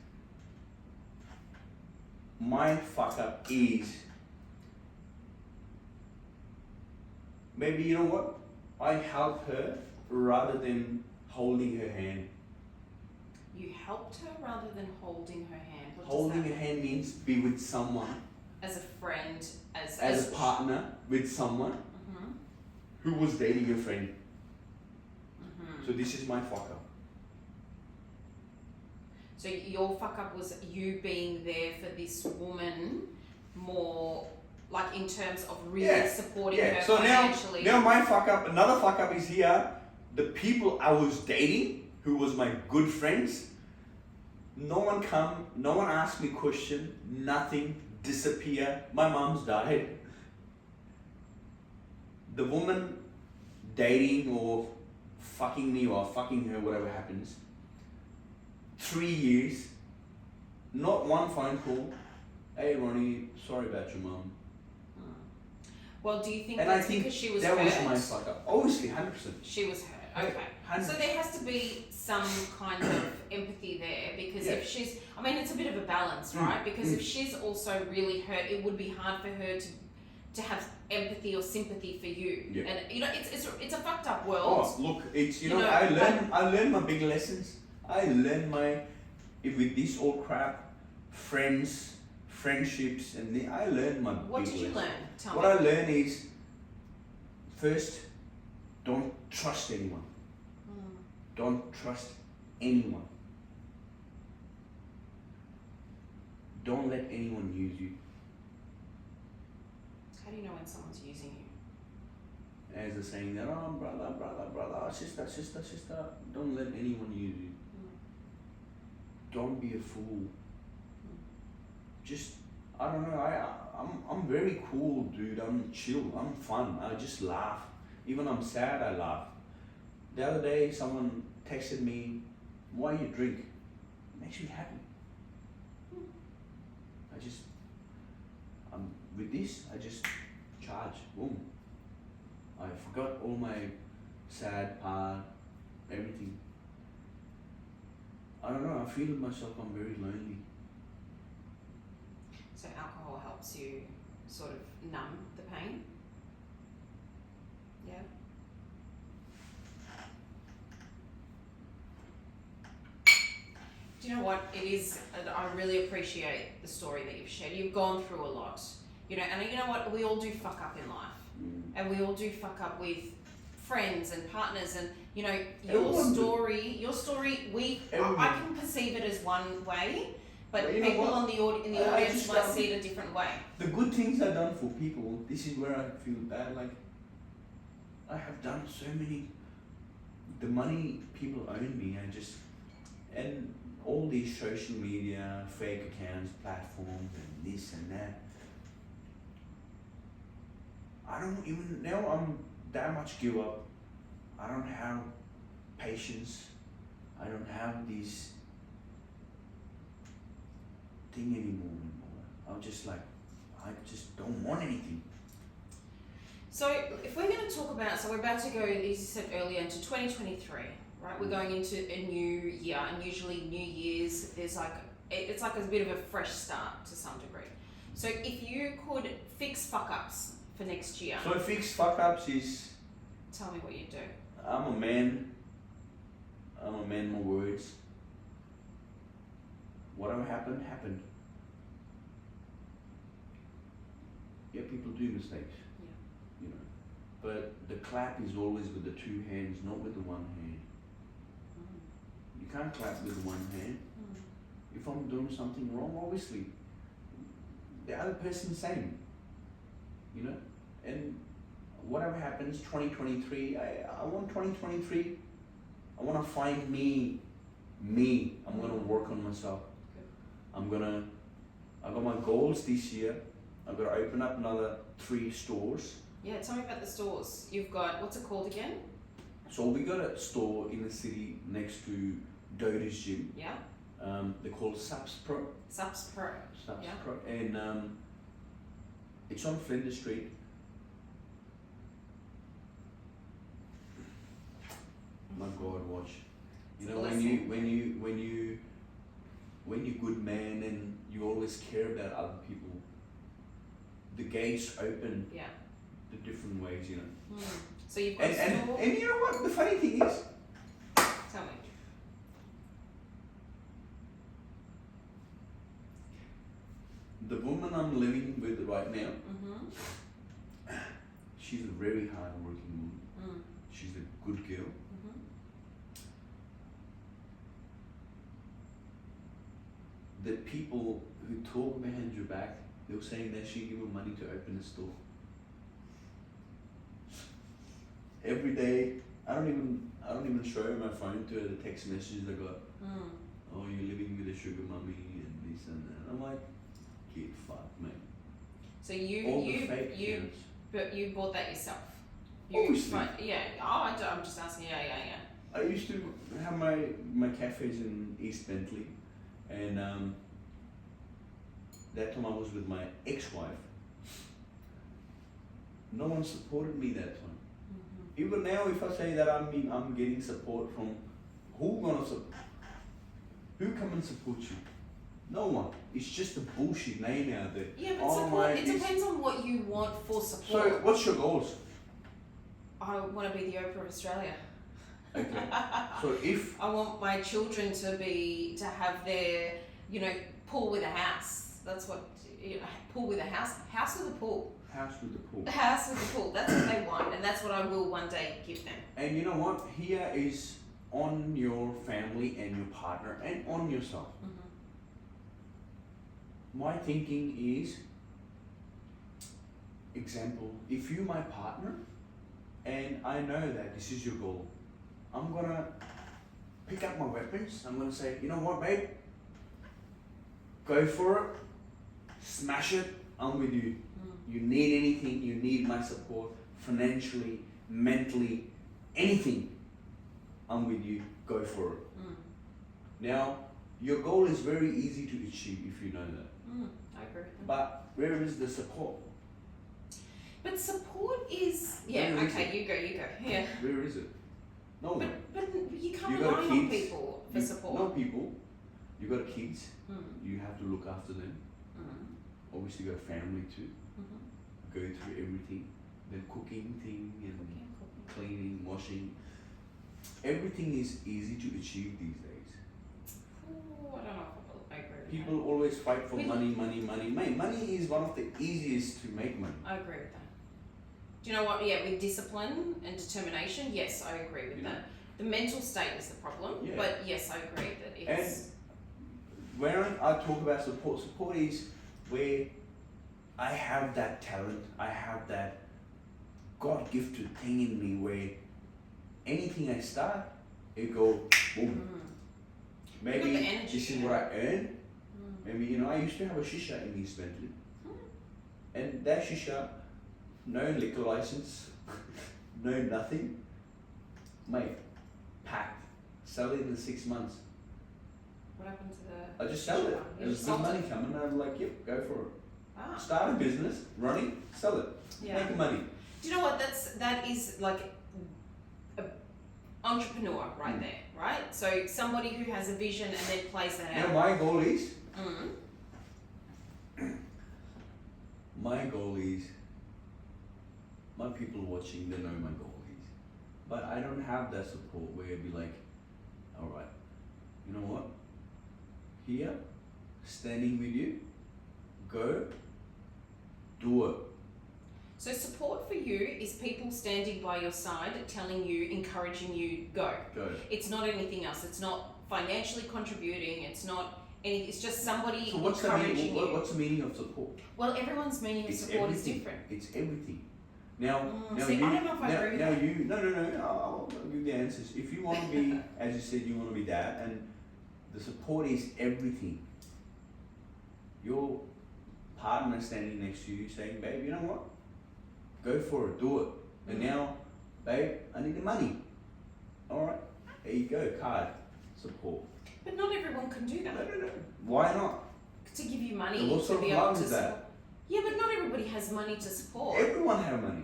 maybe you know what? I helped her rather than holding her hand. You helped her rather than holding her hand. What does Holding that her hand means be with someone As a friend, as a partner with someone Mhm. who was dating a friend. Mhm. So this is my fuck up. So your fuck up was you being there for this woman more, like in terms of really Yeah, supporting Yeah. her So financially. now my fuck up, another fuck up is here. The people I was dating, who was my good friends, no one asked me question, nothing, disappear. My mom's died. The woman dating or fucking me or fucking her, whatever happens, 3 years, not one phone call. Hey Ronnie, sorry about your mom. Well, do you think And that's I think because she was that hurt? was my fuck up. Obviously, 100%. She was hurt. Okay. 100%. So there has to be some kind of empathy there, because Yeah. if she's, I mean, it's a bit of a balance, right? Because if she's also really hurt, it would be hard for her to have empathy or sympathy for you. Yeah. And you know, it's a fucked up world. Oh, look, it's, You know, know, I learned my big lessons. I learned with this old crap, friendships, and I learned my What big did you lessons. learn? Tell What me. I learned is, first, don't trust anyone. Don't trust anyone. Don't let anyone use you. How do you know when someone's using you? As the saying that, oh, brother, sister, don't let anyone use you. Don't be a fool. Just, I don't know, I'm very cool, dude. I'm chill, I'm fun. I just laugh. Even I'm sad, I laugh. The other day, someone texted me, why you drink? It makes me happy. With this, I just charge, boom. I forgot all my sad part, everything. I don't know, I feel myself, I'm very lonely. So alcohol helps you sort of numb the pain? Yeah. Do you know what it is? I really appreciate the story that you've shared. You've gone through a lot, you know, and you know what? We all do fuck up in life, and we all do fuck up with friends and partners, and you know, your story. I can perceive it as one way, but you know people what? in the audience might see it a different way. The good things I've done for people, this is where I feel bad. Like, I have done so many. The money people owe me, and all these social media, fake accounts, platforms, and this and that. I don't even, now I'm that much give up. I don't have patience. I don't have this thing anymore. I'm just like, I just don't want anything. So if we're going to talk about, so we're about to go, as you said earlier, into 2023, right? We're going into a new year, and usually New Year's, there's like, it's like a bit of a fresh start to some degree. So if you could fix fuck-ups for next year. So fix fuck-ups is, Tell me what you do. I'm a man, my words. Whatever happened, happened. Yeah, people do mistakes. Yeah. You know. But the clap is always with the two hands, not with the one hand. You can't clap with one hand. If I'm doing something wrong, obviously, the other person's same. You know? And whatever happens, 2023, I want 2023, I want to find me. I'm going to work on myself. Good. I got my goals this year. I've got to open up another 3 stores. Yeah, tell me about the stores. You've got, what's it called again? So we got a store in the city next to Dota's gym. Yeah. They're called suppsprocity. Yeah. And it's on Flinders Street. My God, watch. You know, when you good man and you always care about other people, the gates open. Yeah. The different ways, you know. So you've got a store. And you know what? The funny thing is, Tell me. the woman I'm living with right now. Mm-hmm. She's a very hard-working woman. Mm. She's a good girl. Mm-hmm. The people who talk behind your back, they were saying that she gave her money to open a store. Every day, I don't even show her my phone to her, the text messages I got. Mm. Oh, you're living with a sugar mummy and this and that. And I'm like, get fucked, mate. So All the fake parents. but you bought that yourself. Obviously. Yeah. Oh, I'm just asking. Yeah. I used to have my cafes in East Bentley, and that time I was with my ex-wife. No one supported me that time. Mm-hmm. Even now, if I say that I'm getting support from, who come and support you? No one. It's just a bullshit name out there. Yeah, but support. It depends on what you want for support. So, what's your goals? I want to be the Oprah of Australia. Okay. So if I want my children to have their, pool with a house. That's what, pool with a house with a pool. House with the pool. The house with the pool. That's what they want, and that's what I will one day give them. And you know what? Here is on your family and your partner and on yourself. Mm-hmm. My thinking is, example, if you're my partner and I know that this is your goal, I'm gonna pick up my weapons. I'm gonna say, you know what, babe? Go for it. Smash it. I'm with you. Mm. You need anything, you need my support, financially, mentally, anything. I'm with you. Go for it. Mm. Now, your goal is very easy to achieve if you know that. I agree with that. But where is the support? But support is Where is it? You go. Yeah. Where is it? No one. But you can't You rely got on kids. people for support. No people. You got kids. Mm. You have to look after them. Mm. Obviously, you got family too. Mm-hmm. Go through everything. The cooking thing and cleaning, washing. Everything is easy to achieve these days. Ooh, I don't know if I agree with People always fight for money. Mate, money is one of the easiest to make money. that. I agree with that. Do you know what? Yeah, with discipline and determination, yes, I agree with that. The mental state is the problem, Yeah. but yes, I agree that it's... And when I talk about support is where I have that talent, I have that God-gifted thing in me where anything I start, it go boom. Mm. Maybe You got the energy, this is yeah. what I earn. Mm. Maybe, I used to have a shisha in East Bentley. And that shisha, no liquor license, no nothing. Mate, packed. Sell it in 6 months. What happened to the... I just sell it. You There's just good sold money it? coming. I'm like, yep, go for it. Ah. Start a business, running, sell it, Yeah. make money. Do you know what? That is like an entrepreneur right there, right? So somebody who has a vision and then plays that Now out. my goal is, Mm. my people watching, they know my goal is. But I don't have that support where it'd be like, alright, you know what? Here, standing with you, go, do it. So support for you is people standing by your side, telling you, encouraging you, go. Go. It's not anything else. It's not financially contributing. It's not any. It's just somebody So what's the encouraging meaning? you. What's the meaning of support? Well, everyone's meaning of It's support is everything. different. It's everything. Now, now see, you, I don't know if I now, agree with now that. you, no, I'll give the answers. If you want to be, as you said, you want to be that, and the support is everything. Your partner standing next to you saying, babe, you know what? Go for it, do it. And now, babe, I need the money. Alright, there you go, card, support. But not everyone can do that. No. Why not? To give you money And what to sort of be able love to is support. that? Yeah, but not everybody has money to support. Everyone have money.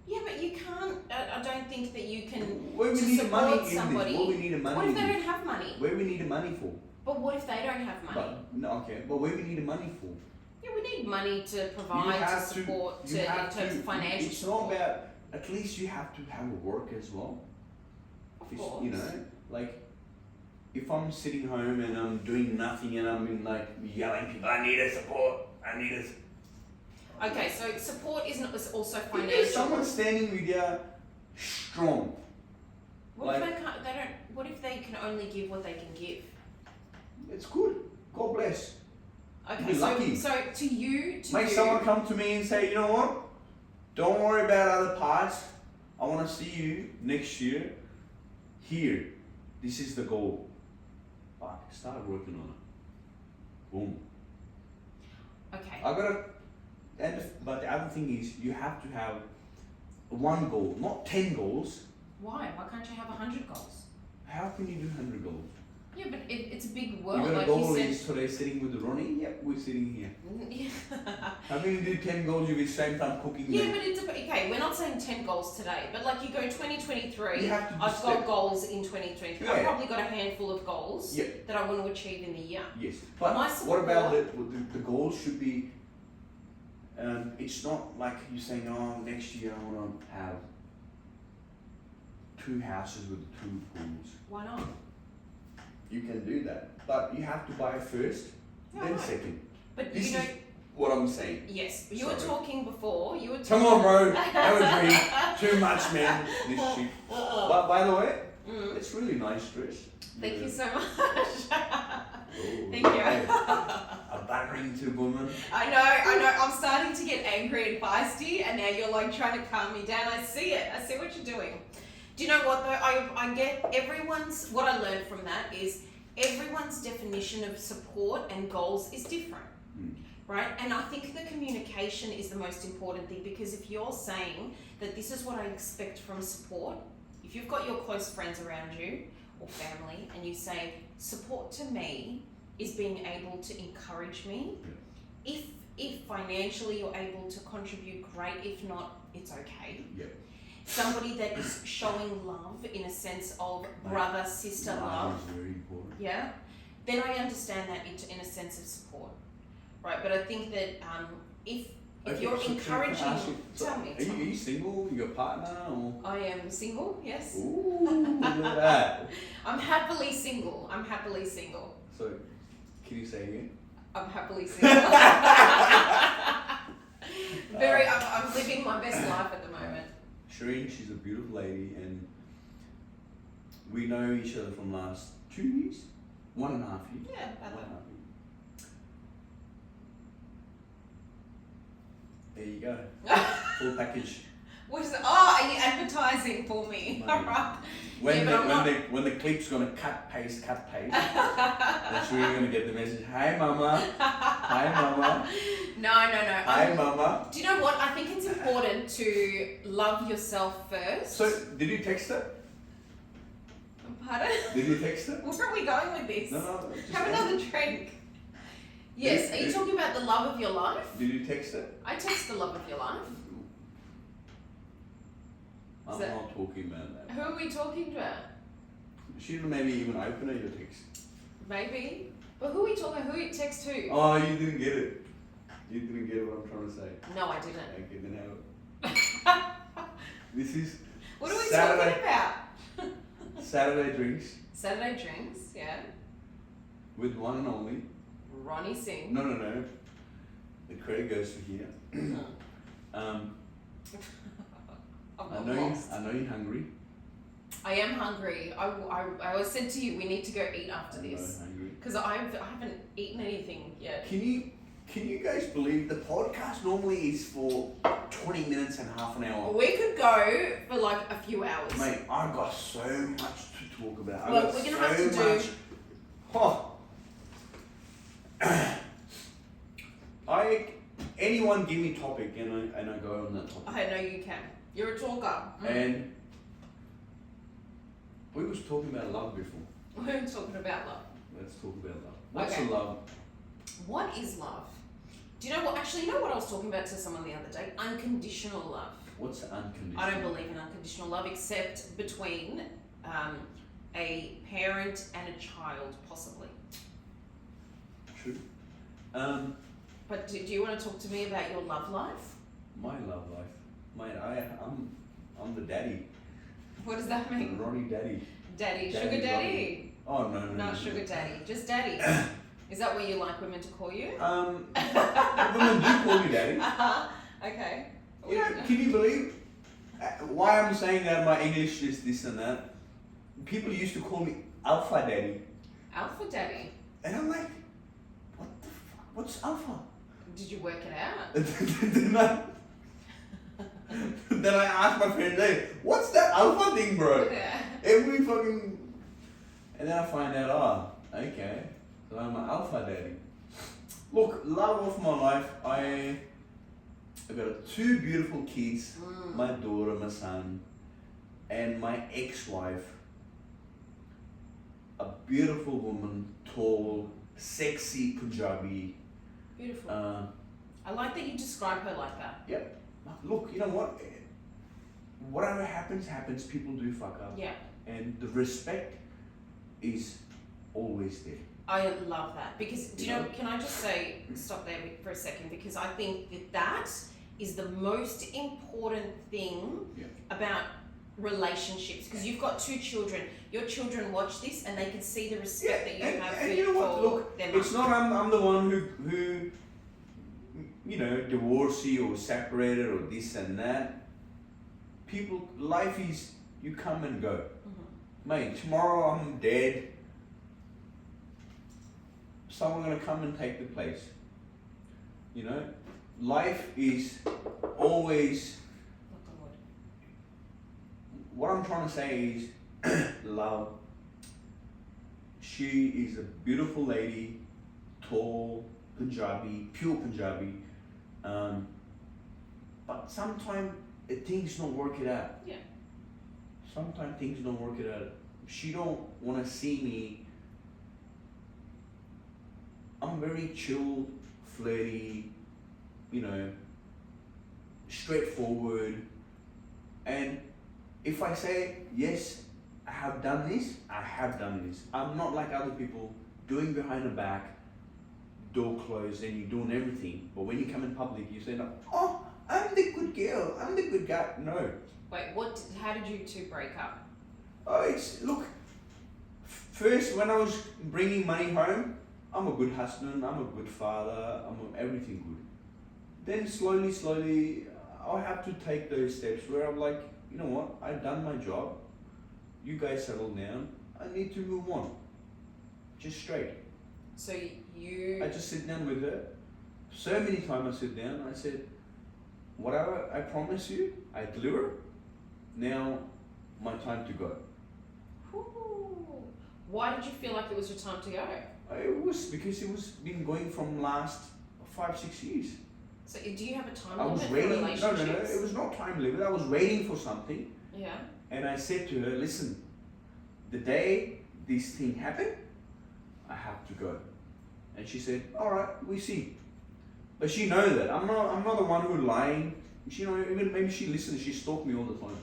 Yeah, but you can't. I don't think that you can. Where we to need support money in somebody. this? What we need money What if they in? don't have money? Where we need the money for? But what if they don't have money? But no, okay. But where we need the money for? Yeah, we need money to You provide, to have support, you in have terms of financial It's support. not about. At least you have to have a work as well. Of It's, course. you know, like if I'm sitting home and I'm doing nothing and I'm in like yelling people, I need a support. I need a. Okay, so support is also If financial. there's someone standing with you strong. What if they can't? They don't. What if they can only give what they can give? It's good. God bless. Okay, You'd be lucky. so to you, Make someone come to me and say, you know what? Don't worry about other parts. I want to see you next year. Here. This is the goal. Fuck, start working on it. Boom. Okay. But the other thing is, you have to have one goal, not 10 goals. Why? Why can't you have 100 goals? How can you do 100 goals? Yeah, but it's a big world. You got a like goal you is today sitting with Ronnie? Yep, we're sitting here. said. How can you do 10 goals if you're same time cooking Yeah, them? but it's okay. We're not saying 10 goals today, but like you go 2023. You have to I've got goals in 2023. I've Yeah. probably got a handful of goals Yep. that I want to achieve in the year. Yes, but My what about support- the goals should be, it's not like you saying, oh, next year I want to have 2 houses with 2 pools. Why not? You can do that, but you have to buy first, Yeah, then right. second. But This you know, is what I'm saying. yes, you were Sorry. talking before. You were talking. Come on, bro, have a drink. Too much, man. This shit. But by the way, Mm. it's really nice dress. Thank you so much. Oh, Thank you. A buttering to woman. I know. I'm starting to get angry and feisty, and now you're like trying to calm me down. I see it. I see what you're doing. Do you know what though? I get everyone's. What I learned from that is everyone's definition of support and goals is different, right? And I think the communication is the most important thing, because if you're saying that this is what I expect from support, if you've got your close friends around you or family, and you say support to me is being able to encourage me. If financially you're able to contribute, great. If not, it's okay. Yeah. Somebody that is showing love in a sense of brother sister love, is very important. yeah, then I understand that in a sense of support, right? But I think that if you're so encouraging, can I ask you, so tell me. Are you single? You got a partner or? I am single, yes. Ooh, look at that. I'm happily single. I'm happily single. So, can you say again? I'm happily single. I'm living my best life at the moment. Shireen, she's a beautiful lady, and we know each other from last 2 years, 1.5 years. Yeah, about 1.5 that. years. There you go. Full package. What is it? Oh, are you advertising for me? Maybe. Alright. When Yeah, but I'm not- when the clip's gonna cut paste, that's where you're gonna get the message. Hi mama. Hi mama. No. Hi mama. Do you know what? I think it's important to love yourself first. So did you text her? Pardon? Did you text her? Where are we going with this? No. Just Have another drink. Yes. Are you talking about the love of your life? Did you text her? I text the love of your life. I'm that- not talking about that. Who are we talking about? She didn't maybe even open your text. Maybe. But who are we talking? Who text who? Oh, you didn't get it. You didn't get what I'm trying to say. No, I didn't. Okay, then have it. This is What are we Saturday. talking about? Saturday drinks Saturday drinks, yeah. with one and only. Ronnie Singh. No. The credit goes to here. I know you're hungry. I am hungry. I was said to you, we need to go eat after this. I'm hungry. Because I haven't eaten anything yet. Can you guys believe the podcast normally is for 20 minutes and half an hour? We could go for like a few hours. Mate, I've got so much to talk about. Well, I've got we're gonna have to so do- much. Anyone give me topic and I go on that topic. I know you can. You're a talker. And we was talking about love before. We're talking about love. Let's talk about love. What's Okay. a love? What is love? Do you know what? Actually, you know what I was talking about to someone the other day? Unconditional love. What's unconditional? I don't believe in unconditional love except between a parent and a child, possibly. True. But do you want to talk to me about your love life? My love life. Mate, I'm the daddy. What does that mean? Ronnie daddy. Daddy, Daddy, sugar daddy. Oh no. Not sugar daddy, just daddy. Is that what you like women to call you? Women do call me daddy. Okay. You know, can you believe why I'm saying that my English is this and that? People used to call me Alpha Daddy. Alpha Daddy. And I'm like, what the fuck? What's Alpha? Did you work it out? Then I asked my friend, hey, what's that Alpha thing, bro? Yeah. Every fucking... And then I find out, okay, so I'm an Alpha Daddy. Look, love of my life, I've got 2 beautiful kids, my daughter, my son, and my ex-wife. A beautiful woman, tall, sexy Punjabi. Beautiful. I like that you describe her like that. Yep. Look, you know what? Whatever happens, happens. People do fuck up. Yeah. And the respect is always there. I love that because, do you know, can I just say, stop there for a second, because I think that is the most important thing about relationships, because you've got 2 children. Your children watch this and they can see the respect that you have for, you know what? Look, them. It's not I'm the one who you know, divorcee or separated or this and that. People, life is, you come and go. Mate, tomorrow I'm dead. Someone gonna come and take the place. You know, life is always. What I'm trying to say is, love. She is a beautiful lady, tall, Punjabi, pure Punjabi. But sometimes things don't work it out. Yeah. Sometimes things don't work it out. She don't want to see me. I'm very chill, flirty, you know, straightforward. And if I say, yes, I have done this, I have done this. I'm not like other people doing behind the back, door closed, and you're doing everything. But when you come in public, you say, oh, I'm the good girl, I'm the good guy. No. Wait, how did you 2 break up? Oh, look, first when I was bringing money home, I'm a good husband, I'm a good father, everything good. Then slowly, I'll have to take those steps where I'm like, you know what, I've done my job, you guys settle down, I need to move on. Just straight. So you... I just sit down with her. So many times I sit down, I said, whatever I promise you, I deliver. Now, my time to go. Ooh. Why did you feel like it was your time to go? It was because it was been going from last 5-6 years. So do you have a time I limit was for waiting. relationships? No. It was not time limit. I was waiting for something. Yeah. And I said to her, listen, the day this thing happened, I have to go. And she said, all right, we see. But she knows that I'm not the one who lying. She even maybe she listens. She stalks me all the time.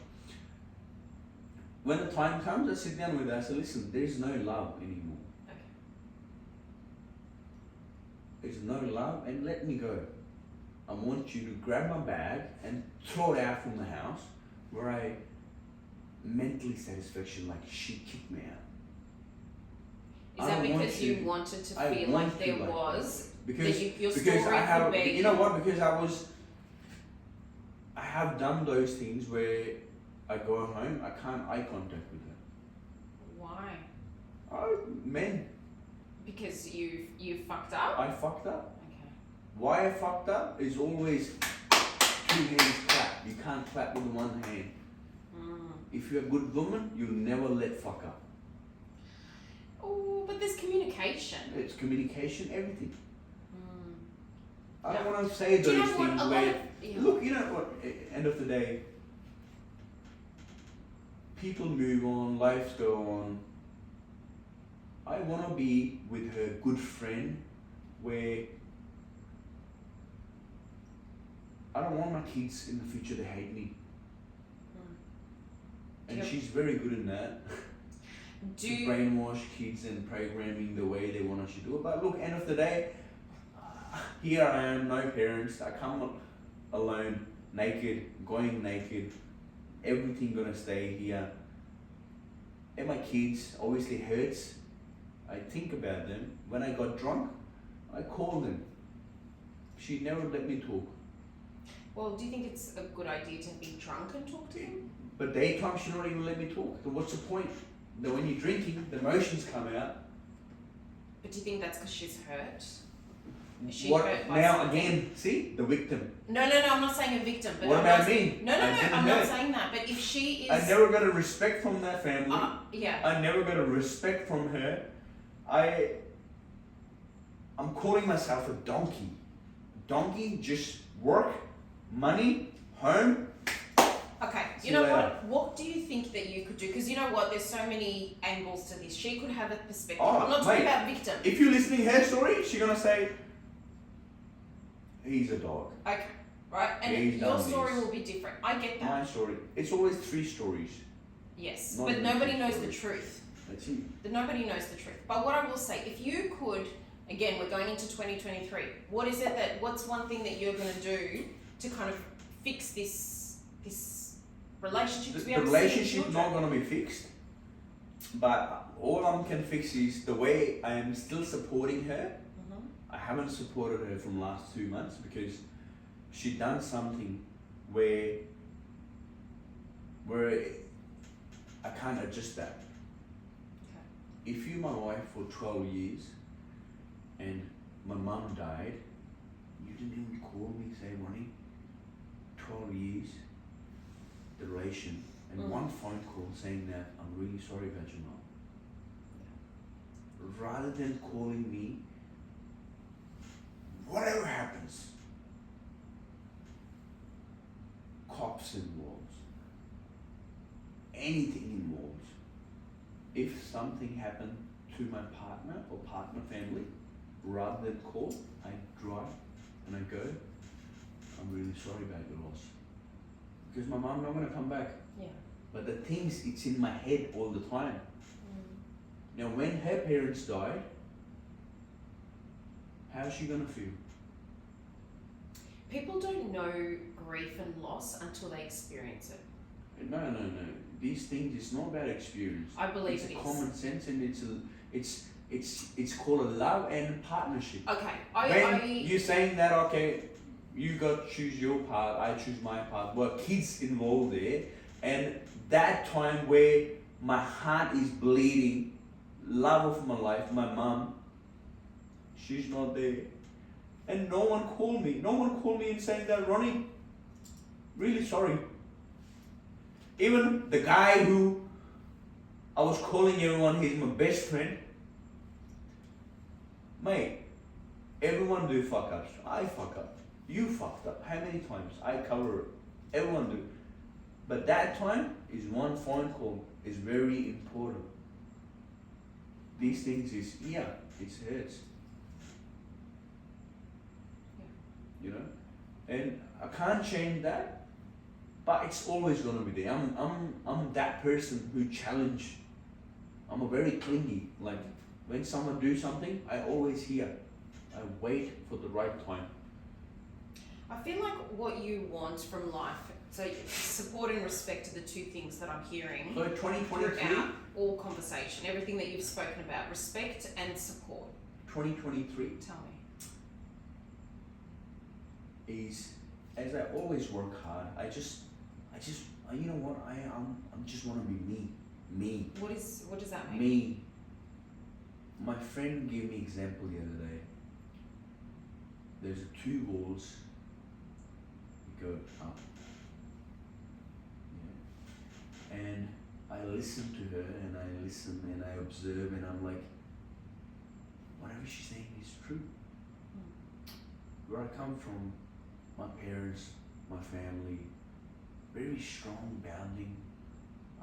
When the time comes, I sit down with her. I say, listen, there is no love anymore. Okay. There's no love, and let me go. I want you to grab my bag and throw it out from the house, where I mentally satisfaction like she kicked me out. Is that because you wanted to feel like there was because your because story I have could be... you know what, because I have done those things where I go home, I can't eye contact with her. Why? Men. Because you fucked up? I fucked up. Okay. Why I fucked up is always 2 hands clap. You can't clap with 1 hand. If you're a good woman, you'll never let fuck up. Oh, but there's communication. It's communication, everything. I don't want to say those things where, look, you know what, end of the day, people move on, lives go on. I want to be with her good friend where I don't want my kids in the future to hate me. And she's very good in that. To brainwash kids and programming the way they want us to do it. But look, end of the day, here I am, no parents. I come alone, naked, going naked. Everything gonna stay here. And my kids obviously hurts. I think about them. When I got drunk, I call them. She never let me talk. Well, do you think it's a good idea to be drunk and talk to them? But daytime, she not even let me talk. So what's the point? That when you're drinking, the emotions come out. But do you think that's because she's hurt? Is she What hurt by now? something? Again, see the victim. No, I'm not saying a victim. But What I'm about not, me? No, I didn't I'm not hurt. saying that. But if she is, I never got a respect from that family. yeah. I never got a respect from her. I'm calling myself a donkey. Donkey, just work, money, home. Okay, See you know you later. what? What do you think that you could do? Because you know what? There's so many angles to this. She could have a perspective. Oh, I'm not talking mate. about victim. If you're listening to her story, she's gonna say, he's a dog. Okay, right? And He's your done story this. will be different. I get that. My story. It's always 3 stories. Yes, Not but even nobody two knows the stories. truth. That's it. Nobody knows the truth. But what I will say, if you could, again, we're going into 2023. What's one thing that you're going to do to kind of fix this relationship? To be The able to see relationship children? not gonna be fixed. But all I can fix is the way I am still supporting her. Mhm. I haven't supported her from last 2 months because she done something where I can't adjust that. Okay. If you're my wife for 12 years and my mum died, you didn't even call me, say, Ronnie, 12 years, the relation, and one phone call saying that I'm really sorry about your mum. Rather than calling me, whatever happens, cops involved, anything involved. If something happened to my partner or partner family, rather than call, I drive and I go, I'm really sorry about your loss. Because my mom not gonna come back. Yeah. But the things, it's in my head all the time. Mm. Now when her parents died, how's she gonna feel? People don't know grief and loss until they experience it. No. These things, it's not about experience. I believe it's it is. common sense, and it's called a love and partnership. Okay. When you're saying that, okay, you got to choose your part, I choose my part. Well, kids involved there, and that time where my heart is bleeding, love of my life, my mom, she's not there, and no one called me. No one called me and saying that, Ronnie, really sorry. Even the guy who I was calling everyone, he's my best friend. Mate, everyone do fuck ups. I fuck up. You fucked up. How many times? I cover it. Everyone do. But that time is one phone call is very important. These things is, it hurts. Yeah. You know? And I can't change that, but it's always gonna be there. I'm that person who challenge. I'm a very clingy. Like when someone do something, I always hear. I wait for the right time. I feel like what you want from life, so support and respect are the two things that I'm hearing So 2023, throughout all conversation, everything that you've spoken about, respect and support. 2023 Tell me. is, as I always work hard, I just, you know what, I'm just want to be me. What does that mean? Me. My friend gave me example the other day. There's 2 walls. You go up. Yeah. And I listen to her and I listen and I observe and I'm like, whatever she's saying is true. Where I come from, my parents, my family, very strong bounding.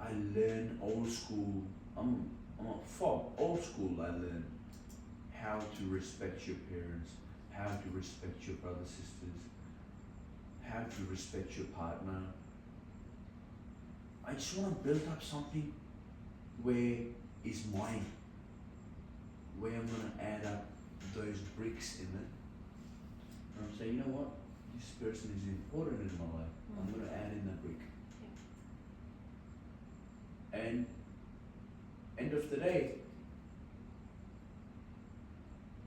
I learn old school. I'm a fob. Old school. I learn how to respect your parents, how to respect your brothers, sisters, how to respect your partner. I just want to build up something where it's mine, where I'm gonna add up those bricks in it. And I'm saying, you know what? This person is important in my life. I'm gonna add in that brick. And end of the day,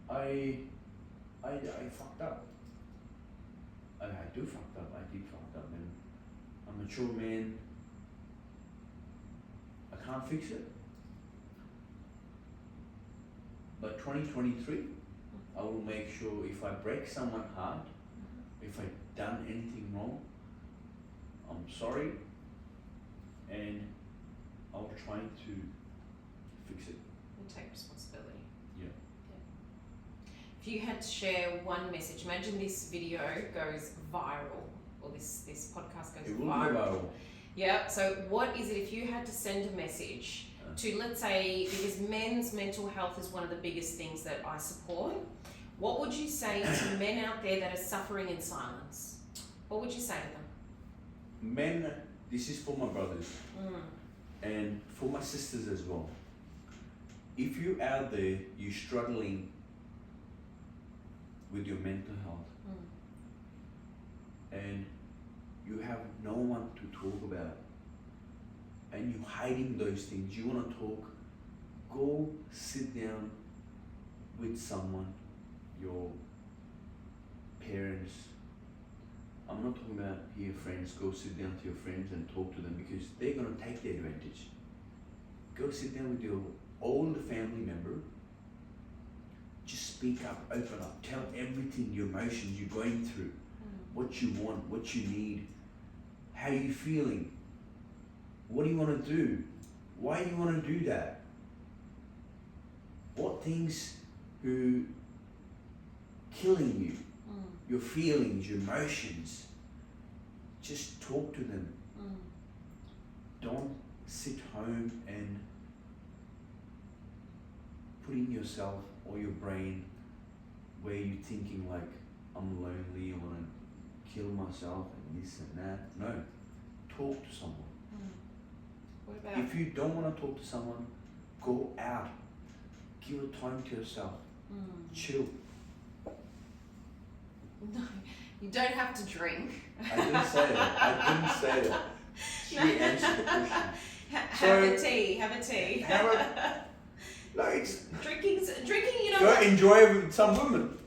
I I fucked up. I do fucked up. I did fucked up, and I'm a mature man. I can't fix it. But 2023, I will make sure if I break someone heart, if I've done anything wrong, I'm sorry, and I'll try to fix it. And take responsibility. Yeah. If you had to share one message, imagine this video goes viral, or this podcast goes It will viral. go viral. Yeah, so what is it if you had to send a message to, let's say, because men's mental health is one of the biggest things that I support, what would you say to men out there that are suffering in silence? What would you say to them? Men, this is for my brothers and for my sisters as well. If you're out there, you're struggling with your mental health and you have no one to talk about and you're hiding those things, you want to talk, go sit down with someone, your parents. I'm not talking about your friends. Go sit down to your friends and talk to them because they're going to take the advantage. Go sit down with your older family member. Just speak up, open up, tell everything, your emotions you're going through, what you want, what you need, how you feeling, what do you want to do, why do you want to do that, what things are killing you, your feelings, your emotions. Just talk to them. Don't sit home and put in yourself or your brain where you're thinking like, I'm lonely, I want to kill myself and this and that. No, talk to someone. What about? If you don't want to talk to someone, go out. Give time to yourself. Chill. No, you don't have to drink. I didn't say that. She answered the question. Have a tea. Have a tea. No, it's drinking. You know. Go enjoy it with some women.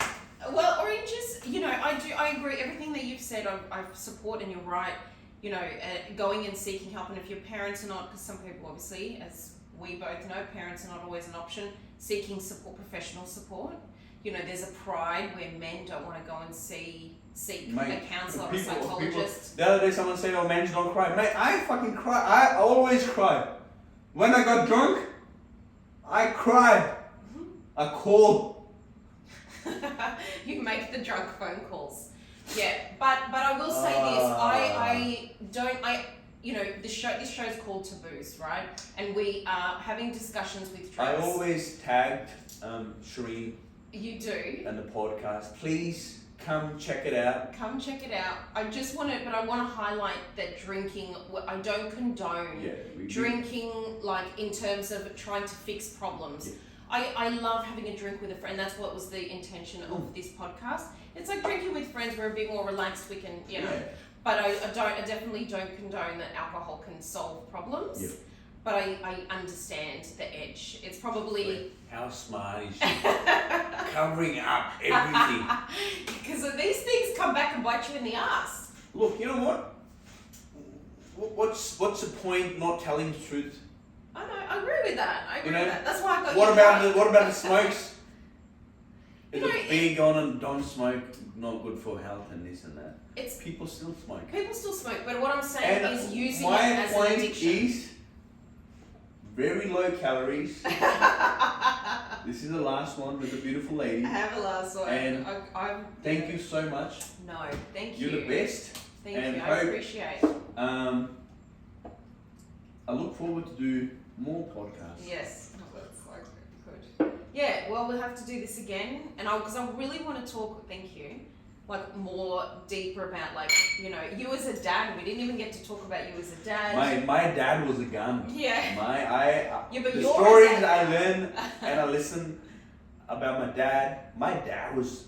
Well, or just, you know, I agree. Everything that you've said, I support, and you're right. You know, going and seeking help, and if your parents are not, because some people obviously, as we both know, parents are not always an option. Seeking support, professional support. You know, there's a pride where men don't want to go and seek a counsellor or a psychologist. The other day someone said, oh, men don't cry. Mate, I fucking cry. I always cry. When I got drunk, I cried. I call. You make the drunk phone calls. Yeah, but I will say this. You know, this show's called Taboos, right? And we are having discussions with I drinks. always tagged Shireen. You do. And the podcast. Please come check it out. Come check it out. I want to highlight that drinking, I don't condone drinking, like in terms of trying to fix problems. Yeah. I love having a drink with a friend. That's what was the intention of this podcast. It's like drinking with friends. We're a bit more relaxed. We can, you know. Yeah. But I definitely don't condone that alcohol can solve problems. Yeah. But I understand the edge. It's probably... How smart is she? Covering up everything. Because these things come back and bite you in the ass. Look, you know what? What's the point not telling the truth? I know, I agree with that. With that. That's why I got What about the smokes? Is it big on and don't smoke, not good for health and this and that? People still smoke. People still smoke, but what I'm saying And is using it as an addiction. My point is very low calories. This is the last one with the beautiful lady. I have a last one. And thank you so much. No, thank you. You're the best. Thank you. I appreciate it. I look forward to do more podcasts. Yes. Oh, that's so good. Yeah, well, we'll have to do this again. And because I really want to talk, thank you, like more deeper about, like, you know, you as a dad. We didn't even get to talk about you as a dad. My dad was a gun. Yeah. But the stories I learn and I listen about my dad. My dad was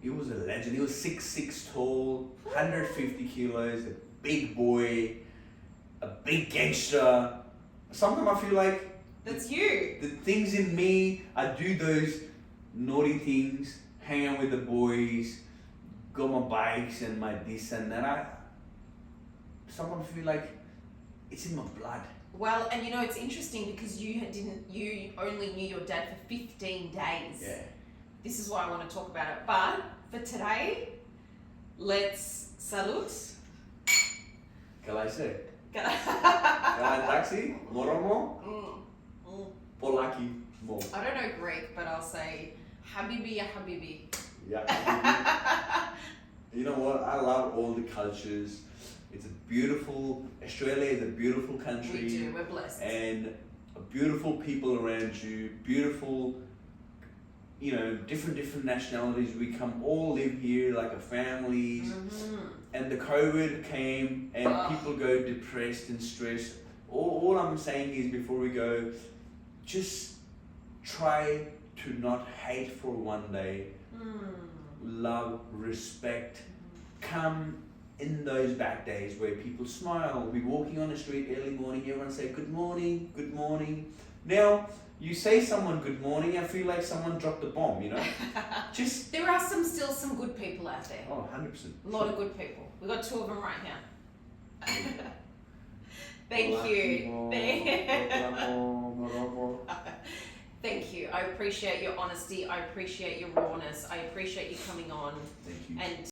a legend. He was 6'6" tall, 150 kilos, a big boy, a big gangster. Sometimes I feel like that's you. The things in me, I do those naughty things, hang out with the boys, got my bikes and my this and that. I sometimes feel like it's in my blood. Well, and you know, it's interesting because you only knew your dad for 15 days. Yeah. This is why I want to talk about it. But for today, let's salute. Kalajse. Mm, Taxi, Moromo, Polaki, Mo. I don't know Greek, but I'll say Habibi ya Habibi. Yeah. You know what? I love all the cultures. It's a beautiful, Australia is a beautiful country. We do, we're blessed. And beautiful people around you, beautiful, you know, different nationalities. We come all live here like a families. And the COVID came and people go depressed and stressed. All I'm saying is before we go, just try to not hate for one day. Love, respect. Come in those bad days where people smile. We're walking on the street early morning, everyone say good morning, good morning. Now, you say someone good morning, I feel like someone dropped a bomb, you know? Just There are still some good people out there. oh, 100%. A lot of good people. We've got 2 of them right here. Thank you. Thank you. I appreciate your honesty. I appreciate your rawness. I appreciate you coming on. Thank you. And